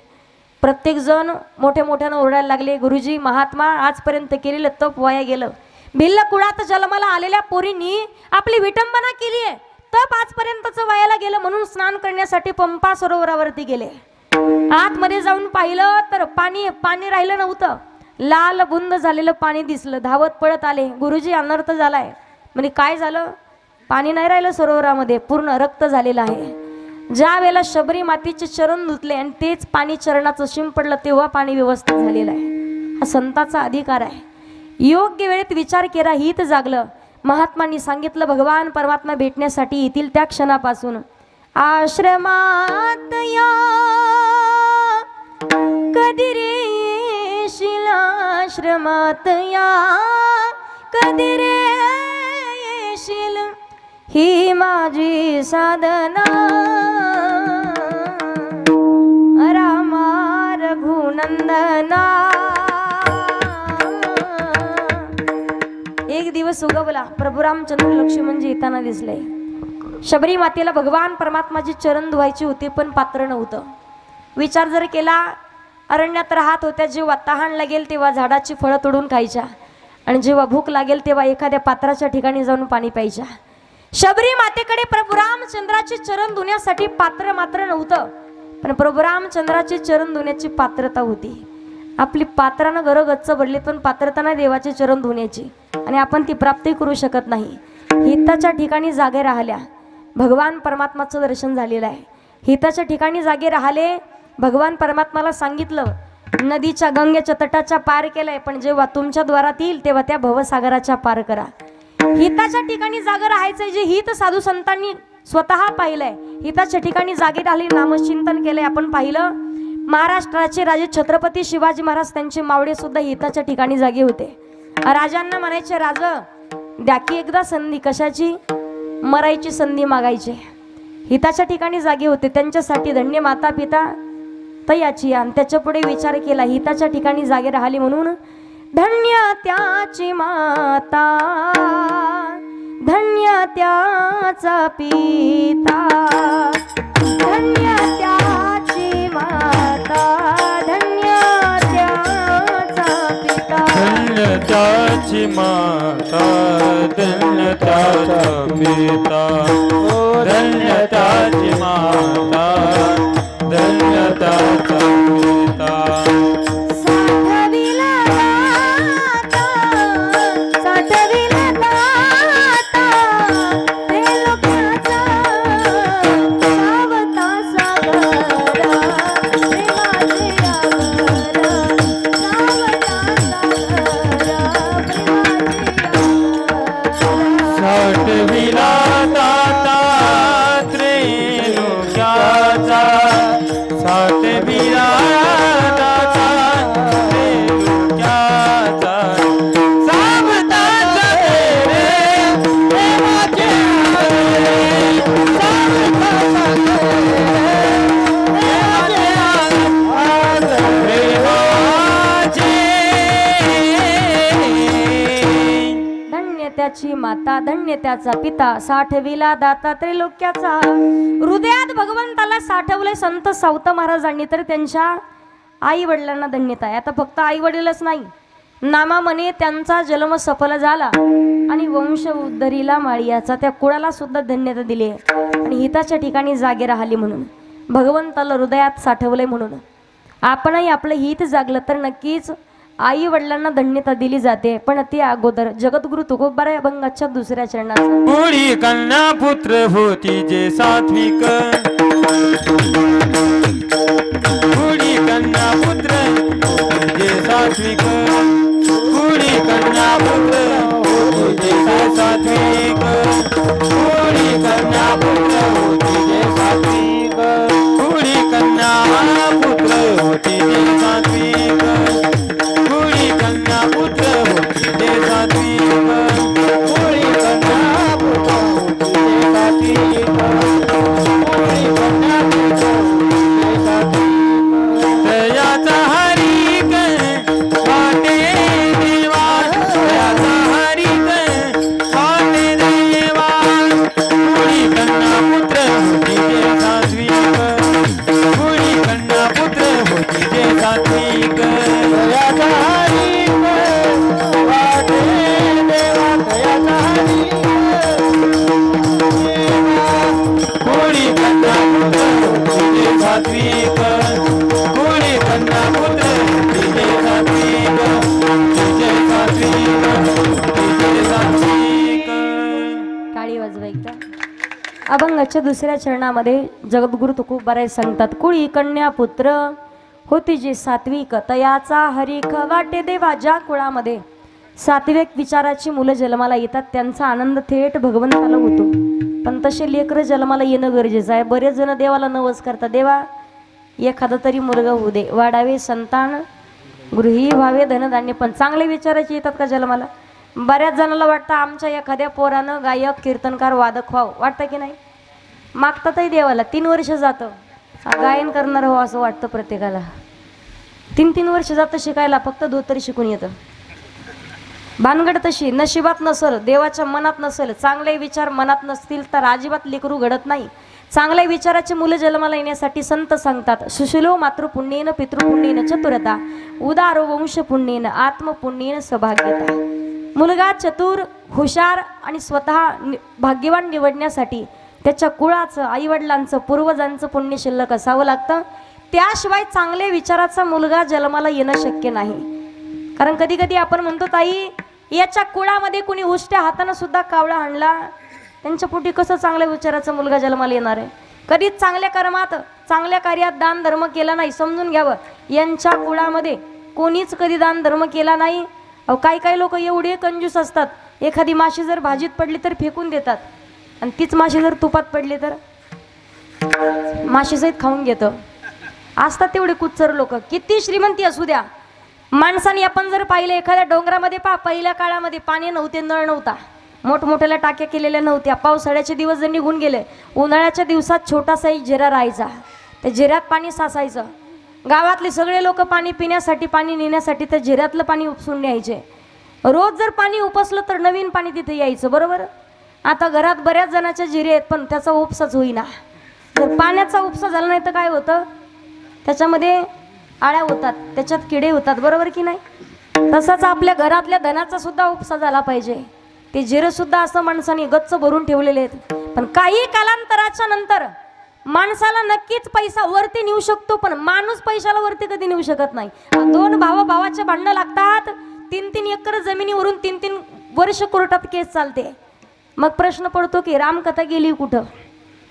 प्रत्येक जण मोठ्या मोठ्यानं ओरडायला लागले, गुरुजी महात्मा आजपर्यंत केलेलं तप वाया गेलं. भिल्ल कुळात जन्माला आलेल्या पोरींनी आपली विटंबना केली आहे, तप आजपर्यंतचं वायाला गेलं म्हणून स्नान करण्यासाठी पंपा सरोवरावरती गेले. आतमध्ये जाऊन पाहिलं तर पाणी राहिलं नव्हतं. लाल बुंद झालेलं पाणी दिसलं. धावत पळत आले, गुरुजी अनर्थ झालाय. म्हणजे काय झालं? पाणी नाही राहिलं सरोवरामध्ये, पूर्ण रक्त झालेलं आहे. ज्या वेळेला शबरी मातीचे चरण धुतले आणि तेच पाणी चरणाचं शिंपडलं तेव्हा पाणी व्यवस्थित झालेलं आहे. हा संताचा अधिकार आहे. योग्य वेळेत विचार केला, हित जागलं. महात्मांनी सांगितलं भगवान परमात्मा भेटण्यासाठी येतील त्या क्षणापासून आश्रमात या, कधी रे येशील आश्रमात या, कधी रे येशील, ही माझी साधना रामा रघुनंदना. एक दिवस उगवला, प्रभू रामचंद्र लक्ष्मणजी येताना दिसले. शबरी मातेला भगवान परमात्माची चरण धुवायची होती पण पात्र नव्हतं. विचार जर केला, अरण्यात राहत होत्या, जेव्हा तहान लागेल तेव्हा झाडाची फळं तोडून खायच्या आणि जेव्हा भूक लागेल तेव्हा एखाद्या पात्राच्या ठिकाणी जाऊन पाणी प्यायच्या. शबरी मातेकडे प्रभू रामचंद्राचे चरण धुण्यासाठी पात्र मात्र नव्हतं, पण प्रभू रामचंद्राचे चरण धुण्याची पात्रता होती. आपली पात्रानं घरं गच्च भरली पण पात्रता नाही देवाचे चरण धुण्याची, आणि आपण ती प्राप्ती करू शकत नाही. हिताच्या ठिकाणी जागे राहिल्या, भगवान परमात्माचं दर्शन झालेलं आहे. हिताच्या ठिकाणी जागे राहिले, भगवान परमात्माला सांगितलं नदीच्या गंगेच्या तटाच्या पार केलंय, पण जेव्हा तुमच्या द्वारात येईल तेव्हा त्या भवसागराच्या पार करा. हिताच्या ठिकाणी जागे राहायचंय, जे हित साधू संतांनी स्वतः पाहिलंय. हिताच्या ठिकाणी जागे राहिली, नामचिंतन केलंय. आपण पाहिलं महाराष्ट्राचे राजे छत्रपती शिवाजी महाराज, त्यांचे मावळे सुद्धा हिताच्या ठिकाणी जागे होते. राजांना म्हणायचे, राज द्या की एकदा संधी. कशाची? मरायची संधी मागायची. हिताच्या ठिकाणी जागे होते, त्यांच्यासाठी धन्य माता पिता तयाची. आणि त्याच्या पुढे विचार केला, हिताच्या ठिकाणी जागे राहिली म्हणून धन्य त्याची माता, धन्य त्याचा पिता, धन्य त्याची माता, धन्य त्याचा पिता, धन्य त्याची माता, धन्य त्याचा पिता, धन्य त्याची माता, धन्य त्याचा पिता. त्याची माता, धन्य त्याचा पिता, साठविला दाता त्रिलोक्याचा. हृदयात भगवंताला साठवले संत सावत महाराजांनी, तर त्यांच्या आई वडिलांना धन्यता आहे. आता फक्त आई वडीलच नाही, नामामने त्यांचा जन्म सफल झाला आणि वंश उद्धरीला माळियाचा, त्या कुळाला सुद्धा धन्यता दिली. आणि हिताच्या ठिकाणी जागे राहिली म्हणून, भगवंताला हृदयात साठवले म्हणून. आपणही आपलं हित जागलं तर नक्कीच आई वडिलांना धन्यता दिली जाते. पण ती अगोदर जगद्गुरु तुकोबाराय अभंगाच्या दुसऱ्या चरणात, पुढी कन्या पुत्र होती जे सात्विक, पुढी कन्या पुत्र होती जे सात्विक, पुढी कन्या पुत्र होती जे सात्विक, पुढी कन्या पुत्र होती जे सात्विक, पुढी कन्या पुत्र होती जे सात्विक, पुढी कन्या पुत्र होती जे सात्विक, अभंगाच्या दुसऱ्या चरणामध्ये जगद्गुरु तुकोबाराय सांगतात, कुळी कन्या पुत्र होती जी सात्विक, तयाचा हरिख वाटे देवा. ज्या कुळामध्ये सात्विक विचाराची मुलं जन्माला येतात त्यांचा आनंद थेट भगवंताला होतो. पण तसे लेकरं जन्माला येणं गरजेचं आहे. बरेच जण देवाला नवस करतात, देवा एखादा तरी मुलगा होऊ दे, वाढावे संतान, गृही व्हावे धनधान्य. पण चांगले विचाराचे येतात का जन्माला? बऱ्याच जणाला वाटतं आमच्या एखाद्या पोरानं गायक कीर्तनकार वादक व्हावं, वाटतं की नाही? मागतातही देवाला. 3 वर्ष जातं गायन करणार हो असं वाटतं प्रत्येकाला. 3 वर्ष जातं शिकायला, फक्त धोतरी शिकून येतं. भानगड तशी नशिबात नसल, देवाच्या मनात नसेल, चांगले विचार मनात नसतील तर अजिबात लेकरू घडत नाही. चांगल्या विचाराची मुलं जन्माला येण्यासाठी संत सांगतात, सुशिलो मातृपुण्येन पितृपुण्येन चतुरता, उदारो वंश पुण्येन आत्मपुण्येन सौभाग्यता. मुलगा चतुर, हुशार आणि स्वतः भाग्यवान निवडण्यासाठी त्याच्या कुळाचं, आईवडिलांचं, पूर्वजांचं पुण्य शिल्लक असावं लागतं. त्याशिवाय चांगल्या विचाराचा मुलगा जन्माला येणं शक्य नाही. कारण कधी कधी आपण म्हणतो, ताई याच्या कुळामध्ये कुणी उष्ट्या हातानं सुद्धा कावळा आणला, त्यांच्या पोटी कसं चांगल्या विचाराचा मुलगा जन्माला येणार आहे? कधीच चांगल्या कर्मात, चांगल्या कार्यात दान धर्म केला नाही. समजून घ्यावं, यांच्या कुळामध्ये कोणीच कधी दान धर्म केला नाही. अहो काही लोक एवढे कंजूस असतात, एखादी माशी जर भाजीत पडली तर फेकून देतात, आणि तीच माशी जर तुपात पडली तर माशीसहित खाऊन घेतं. असतात तेवढे कुच्चर लोक, किती श्रीमंती असू द्या. माणसाने आपण जर पाहिलं एखाद्या डोंगरामध्ये पहिल्या काळामध्ये पाणी नव्हते, नळ नव्हता, मोठमोठ्याला टाक्या केलेल्या नव्हत्या. पावसाळ्याचे दिवस जर निघून गेले, उन्हाळ्याच्या दिवसात छोटासा एक झरा राहायचा, त्या झऱ्यात पाणी साचायचं. गावातले सगळे लोक पाणी पिण्यासाठी, पाणी नेण्यासाठी त्या झऱ्यातलं पाणी उपसून न्यायचे. रोज जर पाणी उपसलं तर नवीन पाणी तिथे यायचं, बरोबर? आता घरात बऱ्याच जणांच्या जिरे आहेत पण त्याचा उपसाच होईना. जर पाण्याचा उपसा झाला नाही तर काय होतं? त्याच्यामध्ये आळ्या होतात, त्याच्यात किडे होतात, बरोबर की नाही? तसंच आपल्या घरातल्या धनाचा सुद्धा उपसा झाला पाहिजे. ते जिरे सुद्धा असं माणसाने गच्च भरून ठेवलेले आहेत. पण काही कालांतराच्या नंतर माणसाला नक्कीच पैसा वरती नेऊ शकतो, पण माणूस पैशाला वरती कधी नेऊ शकत नाही. 2 भावाचे भांडणं लागतात, 3 एकर जमिनीवरून 3 वर्ष कोर्टात केस चालते. मग प्रश्न पडतो की रामकथा गेली कुठं?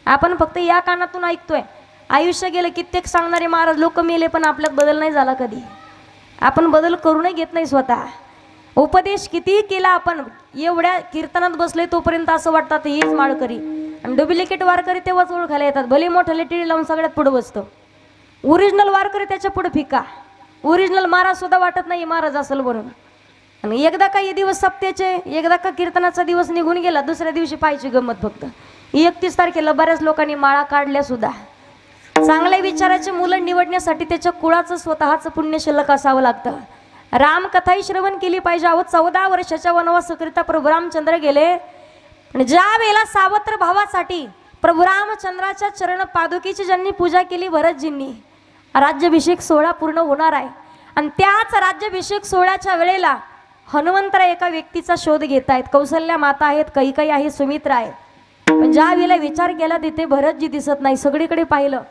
आपण फक्त या कानातून ऐकतोय. आयुष्य गेलं, कित्येक सांगणारे महाराज लोक मेले, पण आपल्यात बदल नाही झाला कधी. आपण बदल करूनही घेत नाही स्वतः. उपदेश कितीही केला आपण, एवढ्या कीर्तनात बसले तोपर्यंत असं वाटतं हेच माळकरी, आणि डुप्लिकेट वारकरी तेव्हाच ओळखायला येतात. भले मोठ्या लेटी लावून सगळ्यात पुढे बसतो. ओरिजिनल वारकरी त्याच्या पुढे फिका. ओरिजिनल महाराज सुद्धा वाटत नाही महाराज असेल म्हणून. आणि एकदा का हे दिवस सप्त्याचे, एकदा का कीर्तनाचा दिवस निघून गेला, दुसऱ्या दिवशी पाहायची गंमत फक्त. 31 तारखेला बऱ्याच लोकांनी माळा काढल्या सुद्धा. चांगल्या विचाराचे मुलं निवडण्यासाठी त्याच्या कुळाचं स्वतःचं पुण्य शिल्लक असावं लागतं. रामकथाही श्रवण केली पाहिजे. 14 वर्षाच्या वनवासाकरिता प्रभू रामचंद्र गेले. पण ज्या वेळेला सावत्र भावासाठी प्रभू रामचंद्राच्या चरण पादुकीची ज्यांनी पूजा केली भरतजींनी, राज्याभिषेक सोहळा पूर्ण होणार आहे. आणि त्याच राज्याभिषेक सोहळ्याच्या वेळेला हनुमंतराय एका व्यक्तीचा शोध घेत आहेत. कौसल्या माता आहेत, कैकेयी आहे, सुमित्रा आहे. पण ज्या वेळेला विचार केला तिथे भरतजी दिसत नाही. सगळीकडे पाहिलं,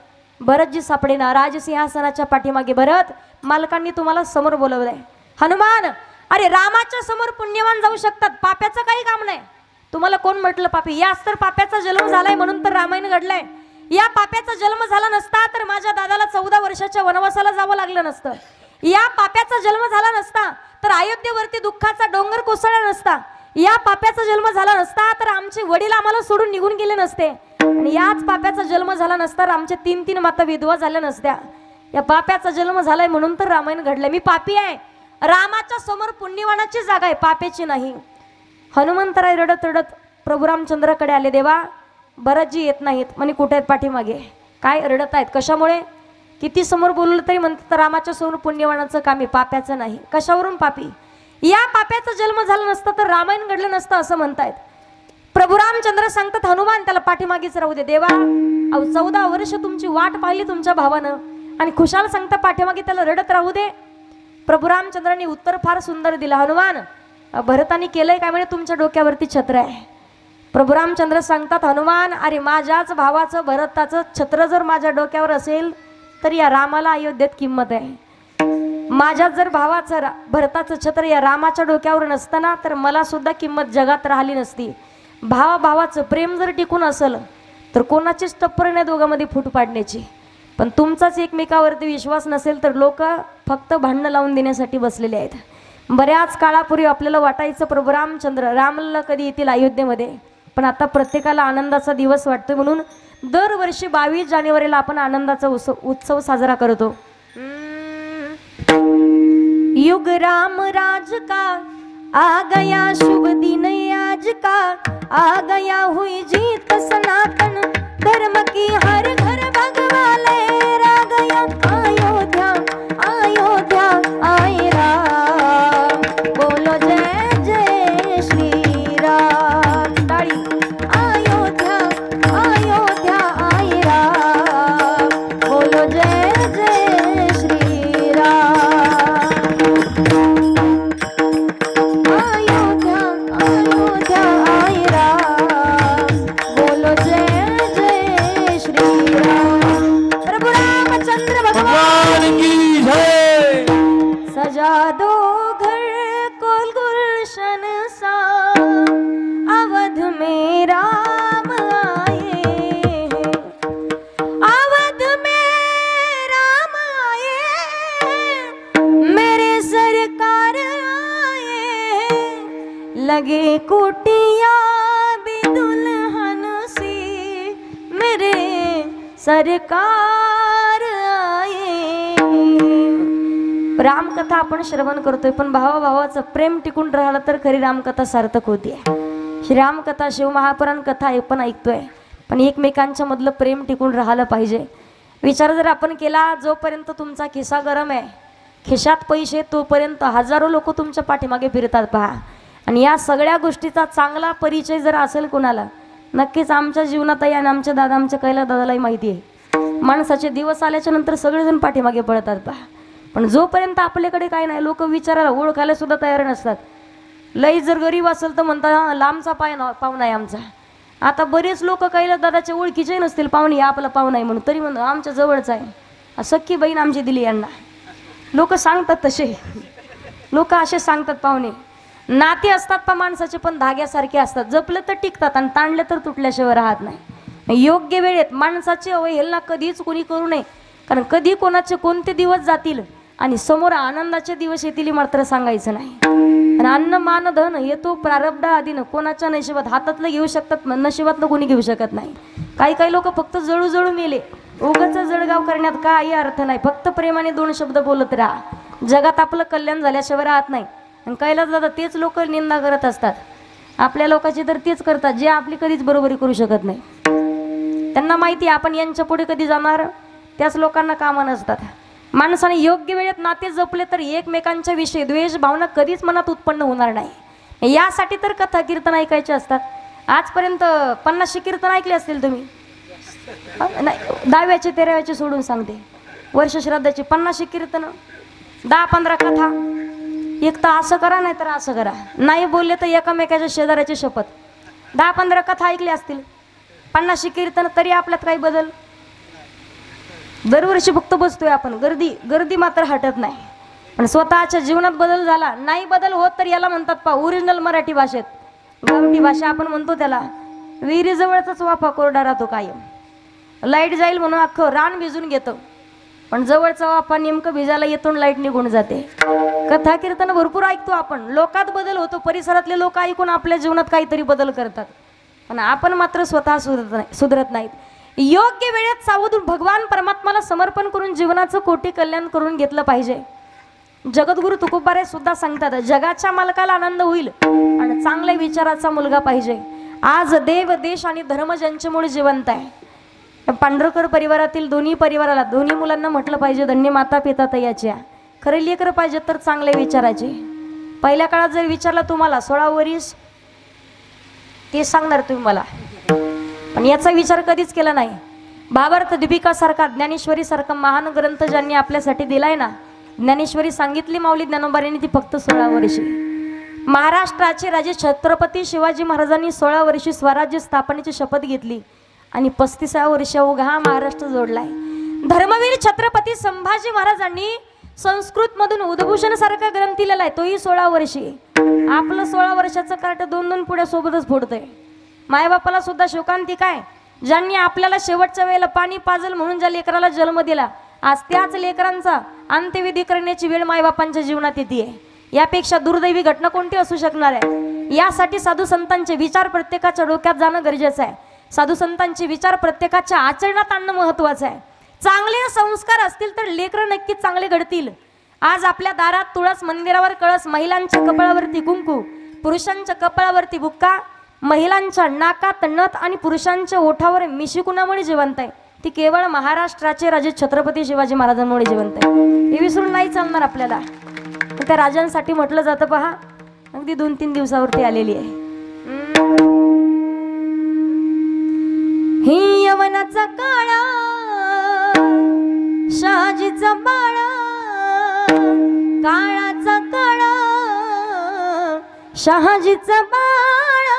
भरतजी सापडेना. राजसिंहासनाच्या पाठीमागे, भरत मालकांनी तुम्हाला समोर बोलवलंय. हनुमान, अरे रामाच्या समोर पुण्यवान जाऊ शकतात, पाप्याचं काही काम नाही. तुम्हाला कोण म्हटलं पापी? याच तर पाप्याचा जन्म झालाय म्हणून तर रामायण घडलंय. या पाप्याचा जन्म झाला नसता तर माझ्या दादाला 14 वर्षाच्या वनवासाला जावं लागलं नसतं. या पाप्याचा जन्म झाला नसता तर अयोध्येवरती दुःखाचा डोंगर कोसळला नसता. या पाप्याचा जन्म झाला नसता तर आमचे वडील आम्हाला सोडून निघून गेले नसते. आणि याच पाप्याचा जन्म झाला नसता तर आमच्या 3 माता विधवा झाल्या नसत्या. या पाप्याचा जन्म झालाय म्हणून तर रामायण घडलंय. मी पापी आहे, रामाच्या समोर पुण्यवानाची जागा आहे, पाप्याची नाही. हनुमंतराय रडत रडत प्रभू रामचंद्राकडे आले. देवा भरतजी येत नाहीत. म्हणे कुठे आहेत? पाठीमागे. काय रडत आहेत? कशामुळे? किती समोर बोललं तरी म्हणतात रामाच्या समोर पुण्यवानाचं काम आहे, पाप्याचं नाही. कशावरून पापी? या पाप्याचा जन्म झाला नसता तर रामायण घडलं नसतं असं म्हणतायत. प्रभू रामचंद्र सांगतात हनुमान त्याला पाठीमागेच राहू दे. देवा 14 वर्ष तुमची वाट पाहिली तुमच्या भावानं आणि खुशाल सांगता पाठीमागे त्याला रडत राहू दे. प्रभू रामचंद्रांनी उत्तर फार सुंदर दिलं. हनुमान भरतानी केलंय काय? म्हणजे तुमच्या डोक्यावरती छत्र आहे. प्रभू रामचंद्र सांगतात हनुमान, अरे माझ्याच भावाचं भरताचं छत्र जर माझ्या डोक्यावर असेल तर या रामाला अयोध्येत किंमत आहे. माझ्या जर भावाचं भरताचं छत्र या रामाच्या डोक्यावर नसतं ना तर मला सुद्धा किंमत जगात राहिली नसती. भावाचं प्रेम जर टिकून असेल तर कोणाचीच टप्पर नाही दोघांमध्ये फूट पाडण्याची. पण तुमचाच एकमेकावरती विश्वास नसेल तर लोक फक्त भांडणं लावून देण्यासाठी बसलेले आहेत. बऱ्याच काळापूर्वी आपल्याला वाटायचं प्रभू रामचंद्र रामलला कधी येतील अयोध्येमध्ये, पण आता प्रत्येकाला आनंदाचा दिवस वाटतोय म्हणून दरवर्षी 22 जानेवारीला आपण आनंदाचा उत्सव साजरा करतो. युग राम राज का आ गया शुभ दिन आज का, आ गया हुई जीत सनातन धर्म की हर घर भगवाले रा गया अयोध्या अयोध्या आए राम, बोलो जय जय श्री राम. ताड़ी. अयोध्या अयोध्या आए राम, बोलो जय जय श्री राम. अयोध्या अयोध्या आए राम, बोलो जय जय श्री राम. प्रभु रामचंद्र भगवान की जय. सजा दो घर को गुलशन सा, अवध में राम आए हैं, अवध में राम आए हैं, मेरे सरकार आए हैं, लगे कुटिया भी दुल्हन सी, मेरे सरकार आए. रामकथा आपण श्रवण करतोय, पण भावाभावाचं प्रेम टिकून राहिलं तर खरी रामकथा सार्थक होती. श्रीरामकथा शिवमहापुराण कथा पण ऐकतोय, पण एकमेकांच्या मधलं प्रेम टिकून राहिलं पाहिजे. विचार जर आपण केला, जोपर्यंत तुमचा खिसा गरम आहे, खिशात पैसे, तोपर्यंत हजारो लोक तुमच्या पाठीमागे फिरतात पहा. आणि या सगळ्या गोष्टीचा चांगला परिचय जर असेल कोणाला, नक्कीच आमच्या जीवनात आणि आमच्या दादा आमच्या कैला दादालाही माहिती आहे. माणसाचे दिवस आल्याच्या नंतर सगळेजण पाठीमागे पळतात पहा, पण जोपर्यंत आपल्याकडे काय नाही लोक विचारायला ओळखायला सुद्धा तयार नसतात. लई जर गरीब असेल तर म्हणतात लांबचा पाहुणा आहे आमचा. आता बरेच लोक कैला दादाच्या ओळखीचे नसतील पाहुणे, आपला पाहुणा आहे म्हणून, तरी म्हणून आमच्या जवळचा आहे, सख्खी बहीण आमची दिली यांना. लोक सांगतात तसे, लोक असे सांगतात. पाहुणे नाते असतात पण माणसाचे, पण धाग्यासारखे असतात. जपलं तर टिकतात आणि ताणलं तर तुटल्याशिवाय राहत नाही. योग्य वेळेत माणसाची अवहेलना कधीच कोणी करू नये, कारण कधी कोणाचे कोणते दिवस जातील आणि समोर आनंदाचे दिवस येतील मात्र सांगायचं नाही. आणि अन्न मान धन येतो प्रारब्ध आधीनं, कोणाच्या नशिबात हातातलं घेऊ शकतात, नशिबातलं कोणी घेऊ शकत नाही. काही काही लोक फक्त जळू जळू मेले, उगाच जळगाव करण्यात काही अर्थ नाही. फक्त प्रेमाने 2 शब्द बोलत राहा, जगात आपलं कल्याण झाल्याशिवाय राहत नाही. आणि कैलास दादा तेच लोक निंदा करत असतात, आपल्या लोकांची तर तेच करतात जे आपली कधीच बरोबरी करू शकत नाही. त्यांना माहिती आपण यांच्या पुढे कधी जाणार, त्याच लोकांना कामं नसतात. माणसाने योग्य वेळेत नाते जपले तर एकमेकांच्या विषयी द्वेष भावना कधीच मनात उत्पन्न होणार नाही. यासाठी तर कथा कीर्तन ऐकायचे असतात. आजपर्यंत 50 कीर्तन ऐकले असतील तुम्ही? नाही, 10व्याचे 13व्याचे सोडून सांगते. वर्ष श्राद्धाची 50 कीर्तन, 10-15 कथा. एक तर असं करा नाही तर असं करा, नाही बोलले तर एकामेकाच्या शेजाऱ्याची शपथ. 10-15 कथा ऐकल्या असतील, 50 कीर्तन, तरी आपल्यात काही बदल? दरवर्षी फक्त बसतोय आपण, गर्दी मात्र हटत नाही. पण स्वतःच्या जीवनात बदल झाला नाही, बदल होत तर याला म्हणतात पा ओरिजिनल मराठी भाषेत, गावठी भाषा आपण म्हणतो त्याला, विहिरीजवळचाच वाफा कोरडा राहतो कायम. लाईट जाईल म्हणून अख्खं रान भिजून घेतं, पण जवळचा वाफा नेमकं भिजायला येतो, लाईट निघून जाते. कथा कीर्तन भरपूर ऐकतो आपण, लोकात बदल होतो, परिसरातले लोक ऐकून आपल्या जीवनात काहीतरी बदल करतात, पण आपण मात्र स्वतः सुधरत नाहीत. योग्य वेळेत सावधून भगवान परमात्माला समर्पण करून जीवनाचं कोटी कल्याण करून घेतलं पाहिजे. जगद्गुरु तुकोबारे सुद्धा सांगतात, जगाच्या मालकाला आनंद होईल आणि चांगल्या विचाराचा मुलगा पाहिजे. आज देव देश आणि धर्म ज्यांच्यामुळे जिवंत आहे, पांढरकर परिवारातील दोन्ही परिवाराला, दोन्ही मुलांना म्हटलं पाहिजे धन्य माता पिता तयाच्या. खरे लेकरं पाहिजे तर चांगले विचारायचे. पहिल्या काळात जर विचारलं तुम्हाला 16 वर्ष ते सांगणार तुम्ही मला, पण याचा विचार कधीच केला नाही. भावार्थ दीपिका सारखा, ज्ञानेश्वरी सारखा महान ग्रंथ ज्यांनी आपल्यासाठी दिलाय ना, ज्ञानेश्वरी सांगितली माऊली ज्ञानोबांनी ती फक्त 16 वर्षी. महाराष्ट्राचे राजे छत्रपती शिवाजी महाराजांनी 16 वर्षी स्वराज्य स्थापनेची शपथ घेतली आणि 35व्या वर्षी अवघा महाराष्ट्र जोडलाय. धर्मवीर छत्रपती संभाजी महाराजांनी संस्कृत मधून उद्भूषण सारखा ग्रंथ लिहिलेला आहे, तोही 16 वर्षी. आपलं 16 वर्षाचं कार्ट 2-2 पुढ्या सोबतच फोडतंय. मायबापाला सुद्धा शोकांतिक आहे, ज्यांनी आपल्याला शेवटच्या वेळेला पाणी पाजल म्हणून ज्या लेकराला जन्म दिला, आज त्याच लेकरांचा अंत्यविधी करण्याची वेळ मायबापांच्या जीवनात येते. यापेक्षा दुर्दैवी घटना कोणती असू शकणार आहे? यासाठी साधू संतांचे विचार प्रत्येकाच्या डोक्यात जाणं गरजेचं आहे. साधू संतांचे विचार प्रत्येकाच्या आचरणात आणणं महत्वाचं आहे. चांगले संस्कार असतील तर लेकरं नक्कीच चांगले घडतील. आज आपल्या दारात तुळस, मंदिरावर कळस, महिलांच्या कपाळावरती कुंकू, पुरुषांच्या कपाळावरती बुक्का, महिलांच्या नाकात नथ आणि पुरुषांच्या ओठावर मिशी कुणामुळे जिवंत आहे? ती केवळ महाराष्ट्राचे राजे छत्रपती शिवाजी महाराजांमुळे जिवंत आहे. हे विसरून नाही चालणार आपल्याला. त्या राजांसाठी म्हटलं जातं पहा, अगदी 2-3 दिवसावरती आलेली आहे. ही यवनाचा काळा शहाजीचा बाळा, काळाचा काळा शहाजीचा बाळा,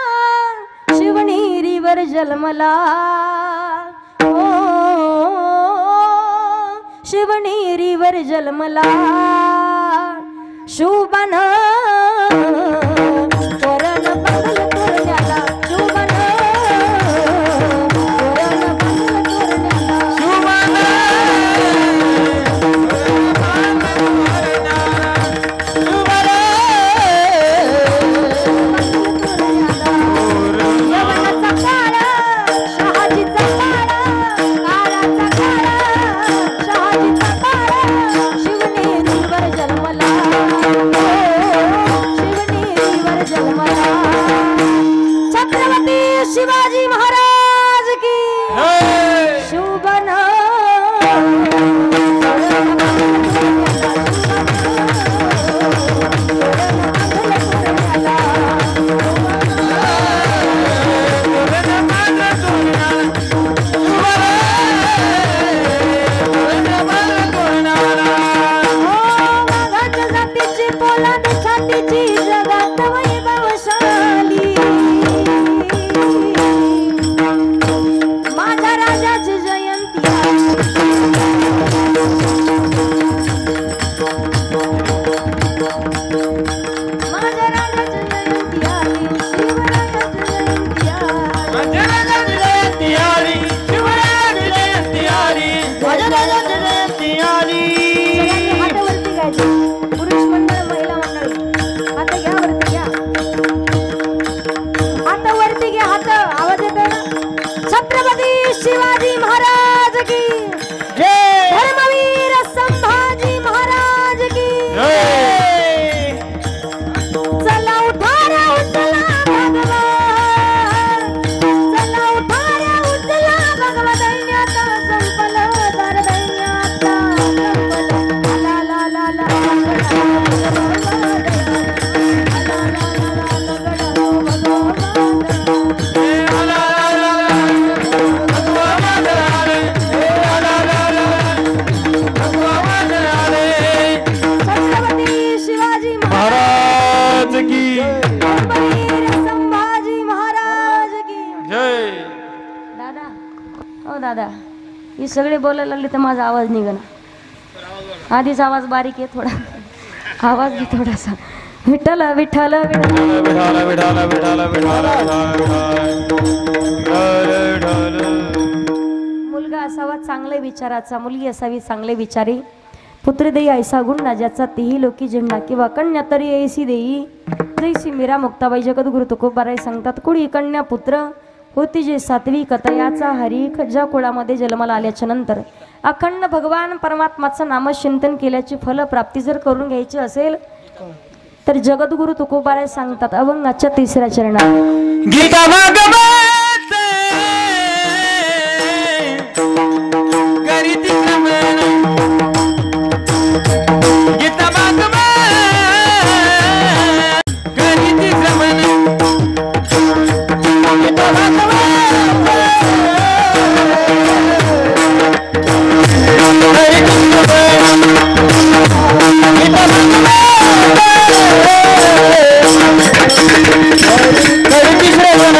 शिवनेरीवर जन्मला हो, शिवनेरीवर जन्मला. शुभन तोरण बंगल तोरण्याला, शुभन तोरण बंगल तोरण्याला, शुभन यवनाचा काळा शहाजीचा काळा, काळाचा काळा शहाजीचा काळा, शिवनेरीवर जन्मला हो, शिवनेरीवर जन्मला. छत्रपती शिवाजी महाराज की शुभन माझ्या राजाची जयंती माझ्या राजाची जयंती आली, शिवरायाची जयंती आली, शिवरायाची जयंती आली, माझ्या राजाची जयंती आली. सगळ्यांनी हात वरती घ्यायचे. पुरुष मंडळ, महिला मंडळ, हात घ्या वरती घ्या, हात वरती घ्या, हात. आवाज येतोय ना? छत्रपती शिवाजी महाराज की जय, धर्मवीर संभाजी महाराज की जय. चला उठा रे उचला भगवान, चला उठा रे उचला भगवा, दैन्यात संपलं दार, दैन्यात संपलं. ला ला ला ला छत्रपती शिवाजी महाराज की धर्मवीर संभाजी महाराज की जय. दादा, हो दादा, ही सगळे बोलायला लागले तर माझा आवाज निघना. आधीच आवाज बारीक आहे थोडा, आवाज बी थोडासा. विठ्ठल विठ्ठल विठ्ठल, विठाला विठाला विठाला विठाला विठाला. मुलगा असावा चांगले विचाराचा, मुलगी असावी चांगले विचारी. पुत्र देई ऐसा गुण ना ज्याचा तेही लोकी झेंडा, किंवा कन्या तरी ऐसी देई जैसी मीरा मुक्ताबाई. जगद्गुरु तुकोबाराय सांगतात, कुळी कन्या पुत्र होती जे सात्विक तयाचा हरीख. ज्या कुळामध्ये जन्माला आल्याच्या नंतर अखंड भगवान परमात्माचं नामचिंतन केल्याची फलप्राप्ती जर करून घ्यायची असेल तर जगद्गुरु तुकोबाराय सांगतात अभंगाच्या 3ऱ्या चरणात, गीता भागवत करीती श्रवण, गीता भागवत करीती श्रवण, गीता भागवत करीती श्रवण, गीता भागवत करीती श्रवण.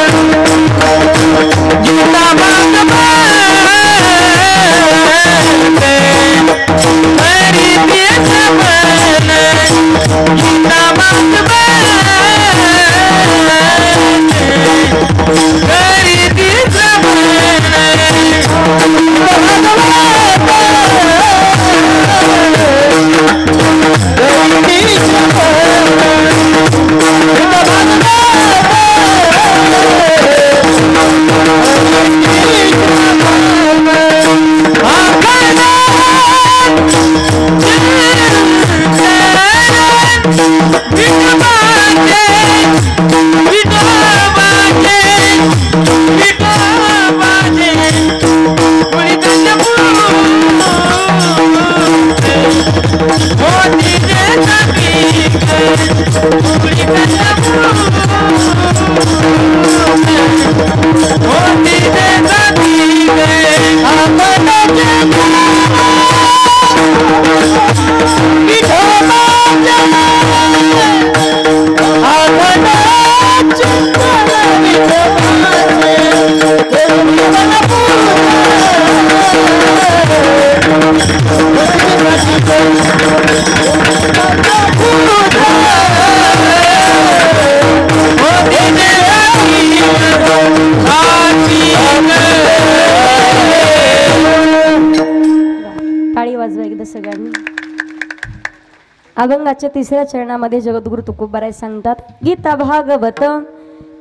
अभंगाच्या तिसऱ्या चरणामध्ये जगद्गुरु तुकोबाराय सांगतात, गीता भागवत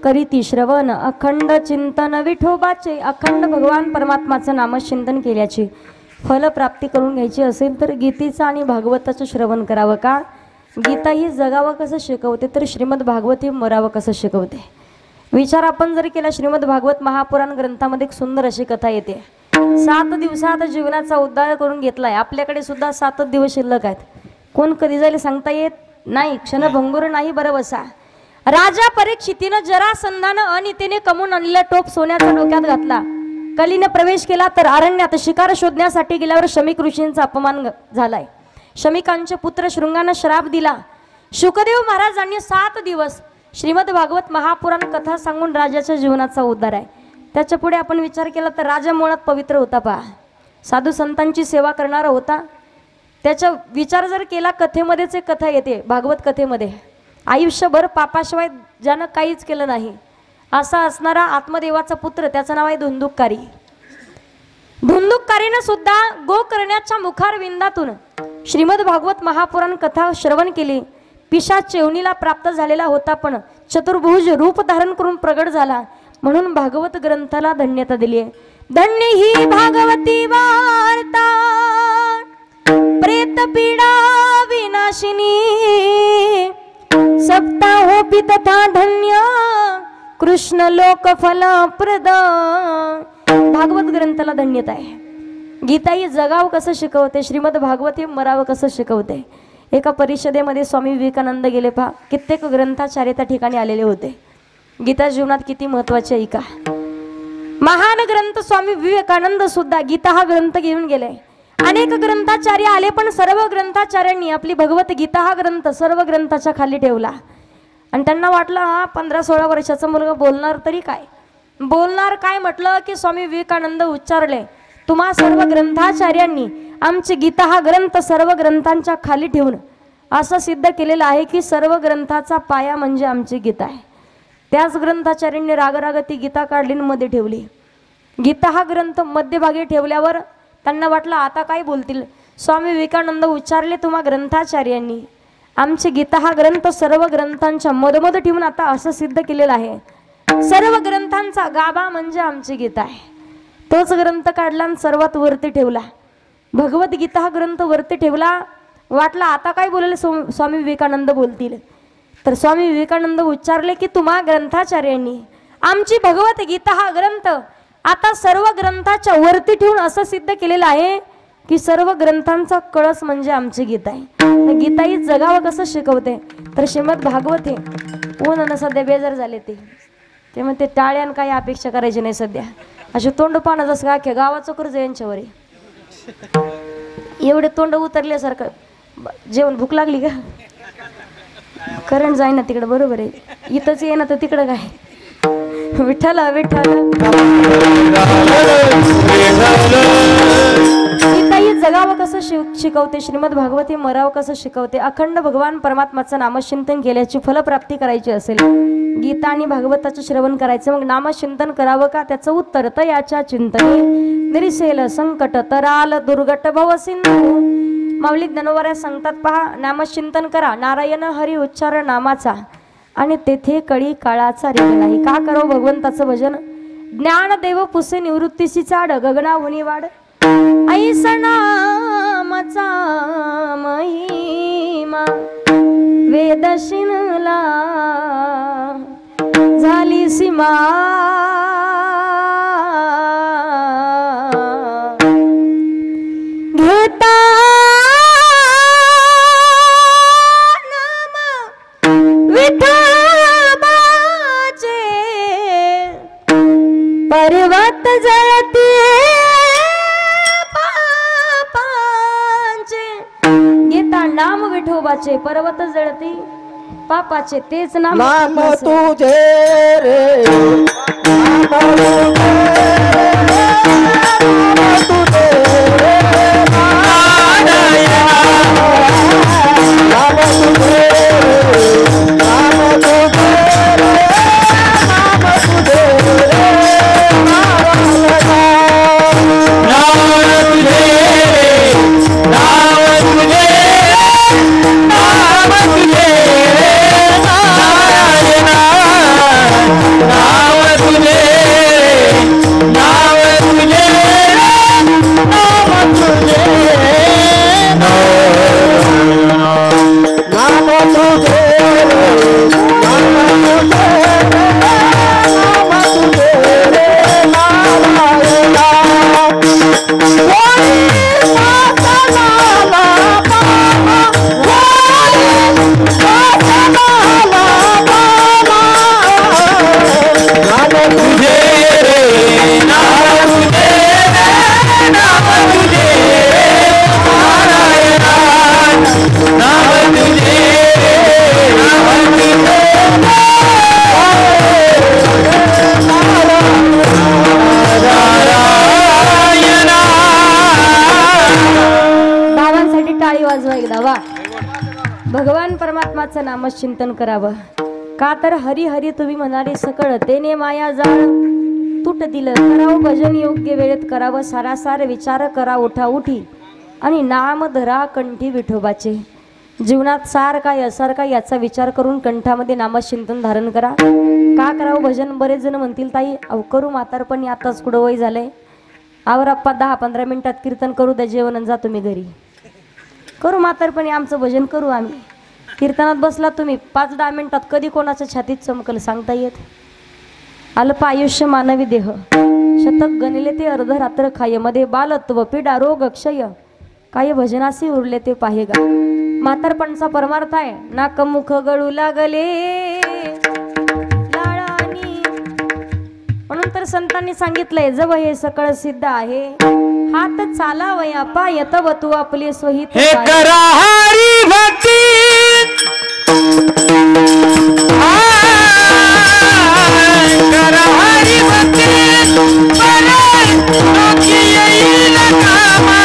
करीती श्रवण अखंड चिंतन विठोबाचे, अखंड भगवान परमात्माचं नामचिंतन केल्याची फलप्राप्ती करून घ्यायची असेल तर गीतेचं आणि भागवताचं श्रवण करावं. का? गीता ही जगावं कसं शिकवते तर श्रीमद भागवत ही मरावं कसं शिकवते. विचार आपण जर केला, श्रीमद भागवत महापुराण ग्रंथामध्ये एक सुंदर अशी कथा येते. 7 दिवसात जीवनाचा उद्धार करून घेतलाय. आपल्याकडे सुद्धा 7 दिवस शिल्लक आहेत. कोण कधी जाईल सांगता येत नाही. क्षणभंगुर नाही बरं बसा. राजा परीक्षितीनं जरासंधानं अनितीने कमवून आणलेला टोप सोन्याचा डोक्यात घातला. कलीने प्रवेश केला तर अरण्यात शिकार शोधण्यासाठी गेल्यावर शमिक ऋषींचा अपमान झालाय. शमिकांचे पुत्र शृंगाने श्राप दिला. शुकदेव महाराजांनी 7 दिवस श्रीमद भागवत महापुराण कथा सांगून राजाच्या जीवनाचा उद्धार आहे. त्याच्या पुढे आपण विचार केला तर राजा मुळात पवित्र होता. पहा, साधू संतांची सेवा करणारा होता. त्याचा विचार जर केला, कथेमध्येच एक कथा येते भागवत कथेमध्ये, आयुष्यभर पापाशिवाय ज्यानं काहीच केलं नाही असा असणारा आत्मदेवाचा पुत्र, त्याचं नाव आहे धुंदुककारी. धुंदुककारीनं सुद्धा गोकर्ण्याच्या मुखारविंदातून श्रीमद भागवत महापुराण कथा श्रवण केली. पिशाच चेवणीला प्राप्त झालेला होता, पण चतुर्भुज रूप धारण करून प्रगट झाला, म्हणून भागवत ग्रंथाला धन्यता दिली आहे. धन्य ही भागवती वार्ता प्रेत पीडा विनाशिनी, सप्ताहोपि तथा धन्य कृष्ण लोक फलप्रद. भागवत ग्रंथाला धन्यता आहे. गीता ही जगाव कसं शिकवते, श्रीमद भागवत हे मरावं कसं शिकवते. एका परिषदेमध्ये स्वामी विवेकानंद गेले. पहा, कित्येक ग्रंथाचार्य त्या ठिकाणी आलेले होते. गीता जीवनात किती महत्वाची आहे का. महान ग्रंथ स्वामी विवेकानंद सुद्धा गीता हा ग्रंथ घेऊन गेले. अनेक ग्रंथाचार्य आले, पण सर्व ग्रंथाचार्यांनी आपली भगवत गीता हा ग्रंथ सर्व ग्रंथाच्या खाली ठेवला. आणि त्यांना वाटलं, हा 15-16 वर्षाचा मुलगा बोलणार तरी काय, बोलणार काय. म्हटलं की स्वामी विवेकानंद उच्चारले, तुम्हा सर्व ग्रंथाचार्यांनी आमची गीता हा ग्रंथ सर्व ग्रंथांच्या खाली ठेवून असं सिद्ध केलेलं आहे की सर्व ग्रंथाचा पाया म्हणजे आमची गीता आहे. त्याच ग्रंथाचार्यांनी राग ती गीता काढली मध्ये ठेवली. गीता हा ग्रंथ मध्यभागी ठेवल्यावर त्यांना वाटलं आता काय बोलतील. स्वामी विवेकानंद उच्चारले, तुम्हा ग्रंथाचार्यांनी आमची गीता हा ग्रंथ सर्व ग्रंथांच्या मधोमध ठेवून आता असं सिद्ध केलेलं आहे, सर्व ग्रंथांचा गाभा म्हणजे आमची गीता आहे. तोच ग्रंथ काढला आणि सर्वात वरती ठेवला. भगवद्गीता हा ग्रंथ वरती ठेवला. वाटला आता काय बोलले स्वामी विवेकानंद बोलतील. तर स्वामी विवेकानंद उच्चारले की तुम्हा ग्रंथाचार्यांनी आमची भगवत गीता हा ग्रंथ आता सर्व ग्रंथाच्या वरती ठेवून असं सिद्ध केलेलं आहे की सर्व ग्रंथांचा कळस म्हणजे आमची गीता आहे. गीता ही जगावं कसं शिकवते तर श्रीमद भागवत हे ऊन सध्या बेजार झाले ते मग ते टाळ्यान काही अपेक्षा करायची नाही. सध्या असे तोंड पाहणं जसं का अख्ख्या गावाचं कर्ज यांच्यावर एवढे तोंड उतरल्यासारखं. जेवण भूक लागली का, करंट जाईना तिकडं, बरोबर आहे. इथंच ये ना तर तिकडं काय. विठ्ठल विठ्ठल. गीता ही जगावं कसं शिकवते, श्रीमद भागवत हे मरावं कसं शिकवते. अखंड भगवान परमात्माचं नामचिंतन केल्याची फलप्राप्ती करायची असेल गीता आणि भागवताचं श्रवण करायचं. मग नामचिंतन करावं का, त्याचं उत्तर तयाच्या चिंतने निरिसेल संकट तराल दुर्गट भव सिंधू. माऊली ज्ञानोबा सांगतात, पहा, नामचिंतन करा, नारायण हरी उच्चार नामाचा, आणि तेथे कळी काळाचा रेग नाही. का करावं भगवंताचं भजन. ज्ञान देव पुसे निवृत्तीची चाड, गगनाहुनी वाढ ऐसा नामाचा महिमा. वेद शिनला झाली सीमा, घेता पर्वत जळते पापांचे. गीता नाम विठोबाचे, पर्वत जळती पापाचे, तेच नाम तुझे रे, सोडावा भगवान परमात्माचं नामचिंतन करावं का तर हरी हरी तुम्ही म्हणाले सकळ तेने माया जाळ तुट दिलं करावं भजन योग्य वेळेत करावं सारासार विचार करा उठा उठी आणि नाम धरा कंठी विठोबाचे जीवनात सार काय असार काय याचा विचार करून कंठामध्ये नामचिंतन धारण करा का करावं भजन बरेच जण म्हणतील ताई अव करू म्हातारपणी आताच कुठं वय झालंय आवर आप्पा 10-15 मिनिटात कीर्तन करू द्या जेवण आणि जा तुम्ही घरी करू म्हातारपणी आमचं भजन करू आम्ही कीर्तनात बसला तुम्ही 5-10 मिनिटात कधी कोणाच्या छातीत चमकल सांगता येत अल्प आयुष्य मानवी देह शतक गणले ते अर्धरात्र खाय मध्ये बालत्व पीडा रोग क्षय काय भजनासी उरले ते पाहेगा म्हातारपणचा परमार्थ आहे नाक मुख गळू लागले लाळानी म्हणून तर संतांनी सांगितलंय जव हे सकळ सिद्ध आहे हात चालावया पाय तव तू आपले सोहित हे करा हरी भक्ती करा हरी भक्ती परे लोकी येईल कामा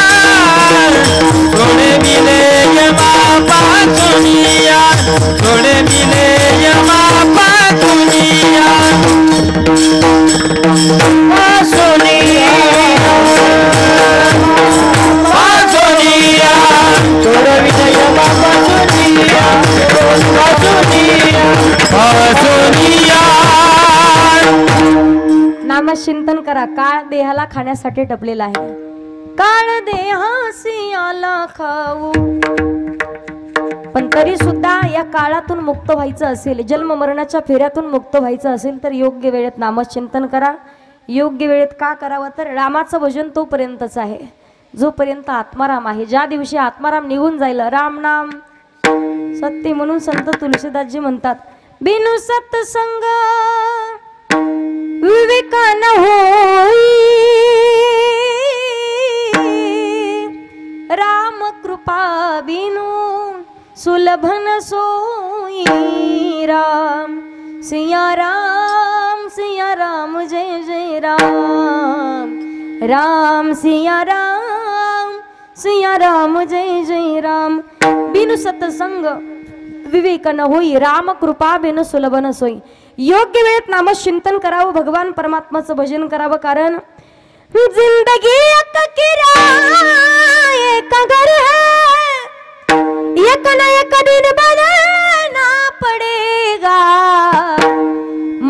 थोडे मिले यमा दुनिया थोडे मिले यमा दुनिया सोनिया थोडे मिले यमा दुनिया नामचिंतन करा काळ देहाला खाण्यासाठी टपलेला आहे काळ देहासी आला खाऊ पण तरी सुद्धा या काळातून मुक्त व्हायचं असेल जन्म मरणाच्या फेऱ्यातून मुक्त व्हायचं असेल तर योग्य वेळेत नामचिंतन करा योग्य वेळेत का करावं तर रामाचं भजन तोपर्यंतच आहे जोपर्यंत आत्माराम आहे ज्या दिवशी आत्माराम निघून जाईल राम नाम सत्य म्हणून संत तुलसीदासजी म्हणतात बिनु सत्संग विवेका न होई राम कृपा बिनु सुलभन सोई राम सिया राम जय जय राम राम सिया राम जय जय राम बिनु सत्संग विवेक न होई राम कृपा बिनु सुलभन सोई योग्य वेळेत नामचिंतन करावं भगवान परमात्माचं भजन करावं कारण जिंदगी एक घर है एक न एक दिन बदलना पड़ेगा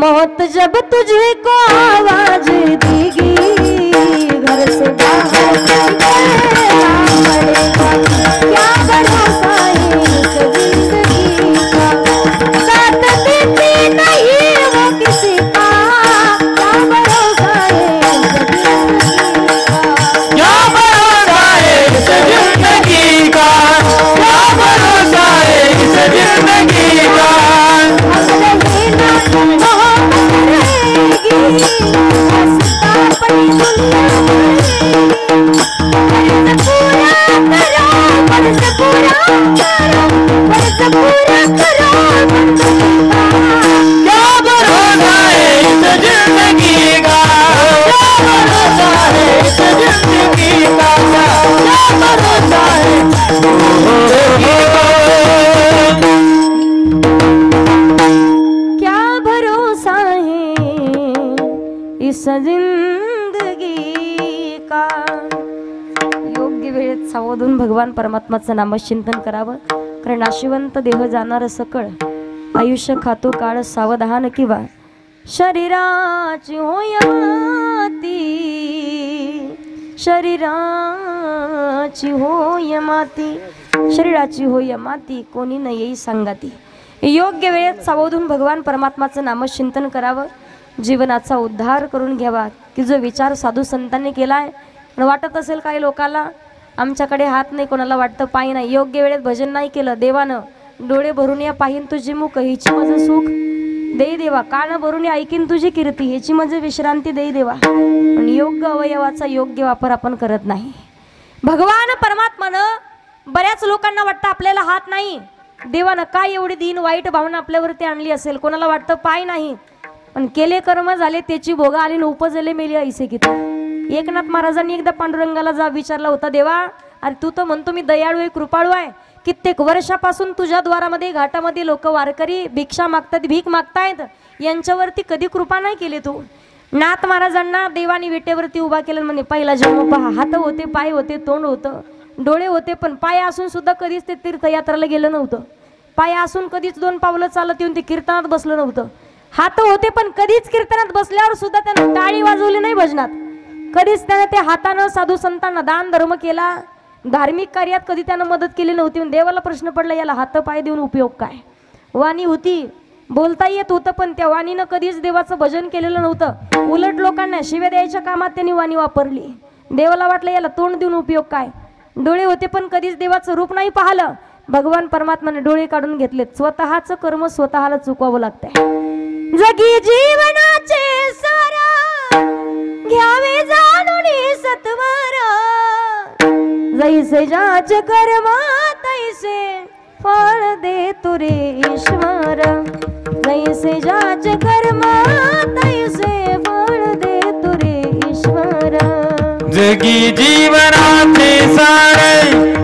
मौत जब तुझे को आवाज देगी घर से बाहर निकलना पड़ेगा क्या भरोसा है इस जिंदगी का साथ देती नहीं वो किसी का क्या भरोसा है इस जिंदगी का क्या भरोसा है इस जिंदगी का जिंदगी का योग्य वेळेत सावधून भगवान परमात्माचं नामचिंतन करावं कारण नाशिवंत देह जाणार सकळ आयुष्य खातो काळ सावधान किंवा शरीराची होय माती शरीराची होय माती शरीराची होय माती कोणी न येई सांगाती योग्य वेळेत सावधून भगवान परमात्माचं नामचिंतन करावं जीवनाचा उद्धार करून घ्यावा की जो विचार साधू संतांनी केलाय पण वाटत असेल काही लोकांना आमच्याकडे हात नाही कोणाला वाटतं पाय नाही योग्य वेळेत भजन नाही केलं देवानं डोळे भरून या पाहीन तुझी मुख हिची माझं सुख देई देवा कान भरून ऐकीन तुझी कीर्ती ह्याची म्हणजे विश्रांती देई देवा पण योग्य अवयवाचा योग्य वापर आपण करत नाही भगवान परमात्मानं बऱ्याच लोकांना वाटतं आपल्याला हात नाही देवानं काय एवढी दीन वाईट भावना आपल्यावरती आणली असेल कोणाला वाटतं पाय नाही पण केले कर्म झाले त्याची भोगा आली न उपजले मेली ऐसे किती एकनाथ महाराजांनी एकदा पांडुरंगाला जा विचारला होता देवा अरे तू तर म्हणतो मी दयाळू आहे कृपाळू आहे कित्येक वर्षापासून तुझ्या द्वारामध्ये घाटामध्ये लोक वारकरी भिक्षा मागतात, भीक मागतायत, यांच्यावरती कधी कृपा नाही केली तू. नाथ महाराजांना देवानी विटेवरती उभा केलं. म्हणे पहिला जन्म पहा, हात होते, पाय होते, तोंड होतं, डोळे होते, पण पाय असून सुद्धा कधीच ते तीर्थयात्रेला गेलं नव्हतं. पाय असून कधीच 2 पावलं चालत येऊन ते कीर्तनात बसलं नव्हतं. हात होते पण कधीच कीर्तनात बसल्यावर सुद्धा त्यानं टाळी वाजवली नाही भजनात. कधीच त्याने ते हातानं साधू संतांना दान धर्म केला, धार्मिक कार्यात कधी त्यानं मदत केली नव्हती. देवाला प्रश्न पडला, याला हात पाय देऊन उपयोग काय. वाणी होती, बोलता येत होतं, पण त्या वाणीनं कधीच देवाचं भजन केलेलं नव्हतं. उलट लोकांना शिव्या द्यायच्या कामात त्यांनी वाणी वापरली. देवाला वाटलं याला तोंड देऊन उपयोग काय. डोळे होते पण कधीच देवाचं रूप नाही पाहिलं. भगवान परमात्माने डोळे काढून घेतलेत. स्वतःचं कर्म स्वतःला चुकवावं लागतंय. जगी जीवनाचे सारा घ्यावे जाणून सत्वरा, जैसे ज्याचे कर्म तैसे फळ दे तुरे ईश्वर, जैसे ज्याचे कर्म तैसे फळ दे तुरे ईश्वर. जगी जीवनाचे सारे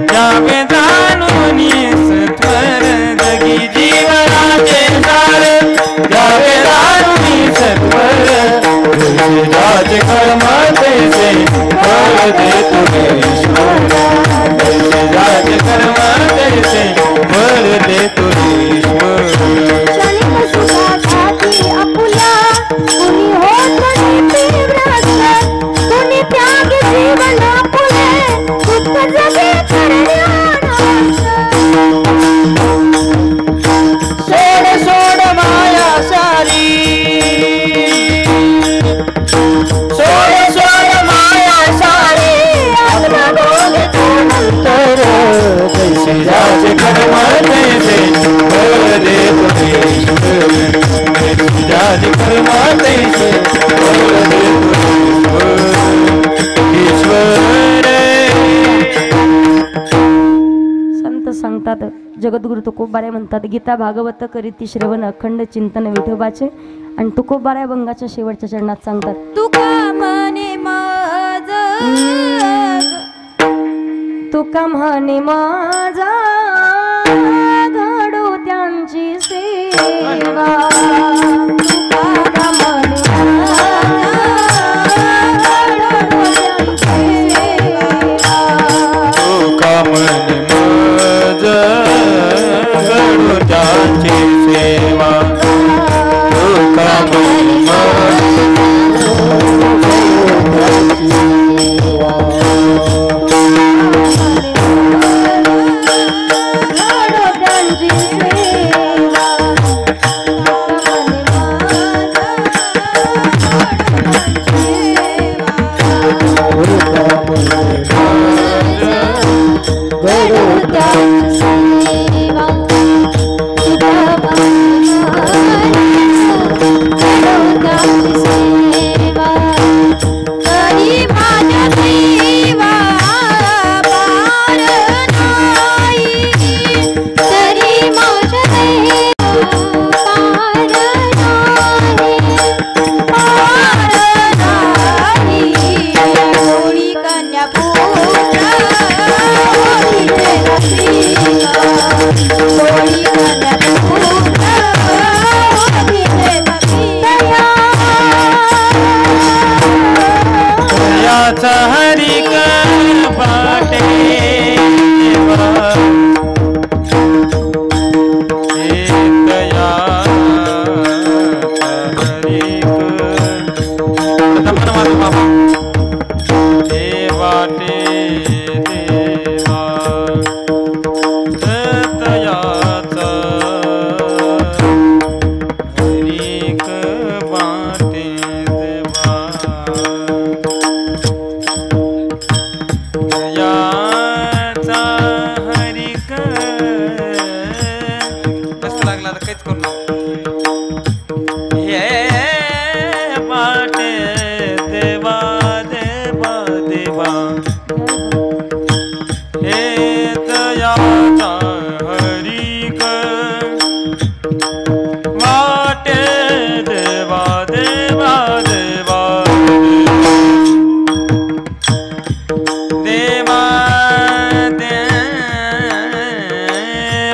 घ्यावे जाणून सत्वर, जगी जीवनाचे सारे घ्यावे जाणून सत्वर, जैसे ज्याचे कर्म तैसे फळ दे तुरे ईश्वर, जैसे ज्याचे कर्म तैसे फळ दे तुरे ईश्वर. क्षणिक सुखासाठी आपुला कुणी होत तीव्रस्त, कुणी त्याग जीवन आपुले दुःख जगे करण्यानाथ. सोड सोड माया सारी, सोड सोड माया सारी, आत्मा बोले तो नंतर, जैसे ज्याचे कर्म तैसे फळ दे तुरे ईश्वर, जैसे ज्याचे कर्म तैसे फळ दे तुरे ईश्वर. संत सांगतात, जगद्गुरु तुकोबाराय म्हणतात, गीता भागवत करीती श्रवण अखंड चिंतन विठोबाचे. आणि तुकोबाराय भंगाच्या शेवटच्या चरणात सांगतात, तुका म्हणे माझा, तुका म्हणे माझा घडो त्यांची सेवा, तुका म्हणे त्याची सेवा, तुका म्हणे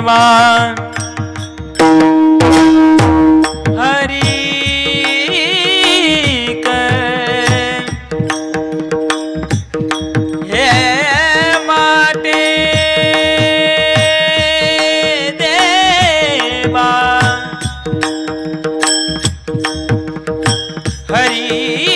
देवा हरी हे माटे देवा हरी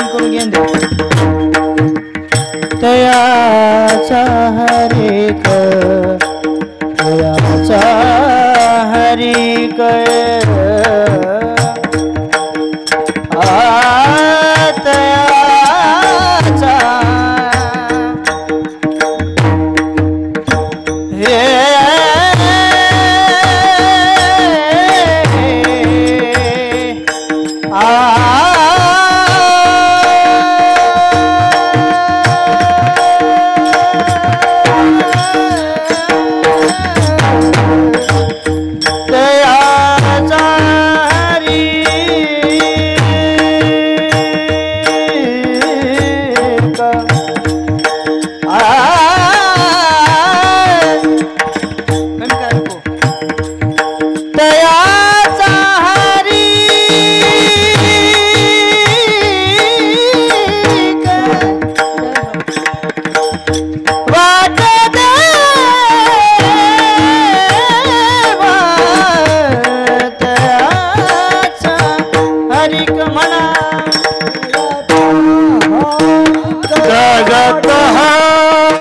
करून घ्या तयाचा हरी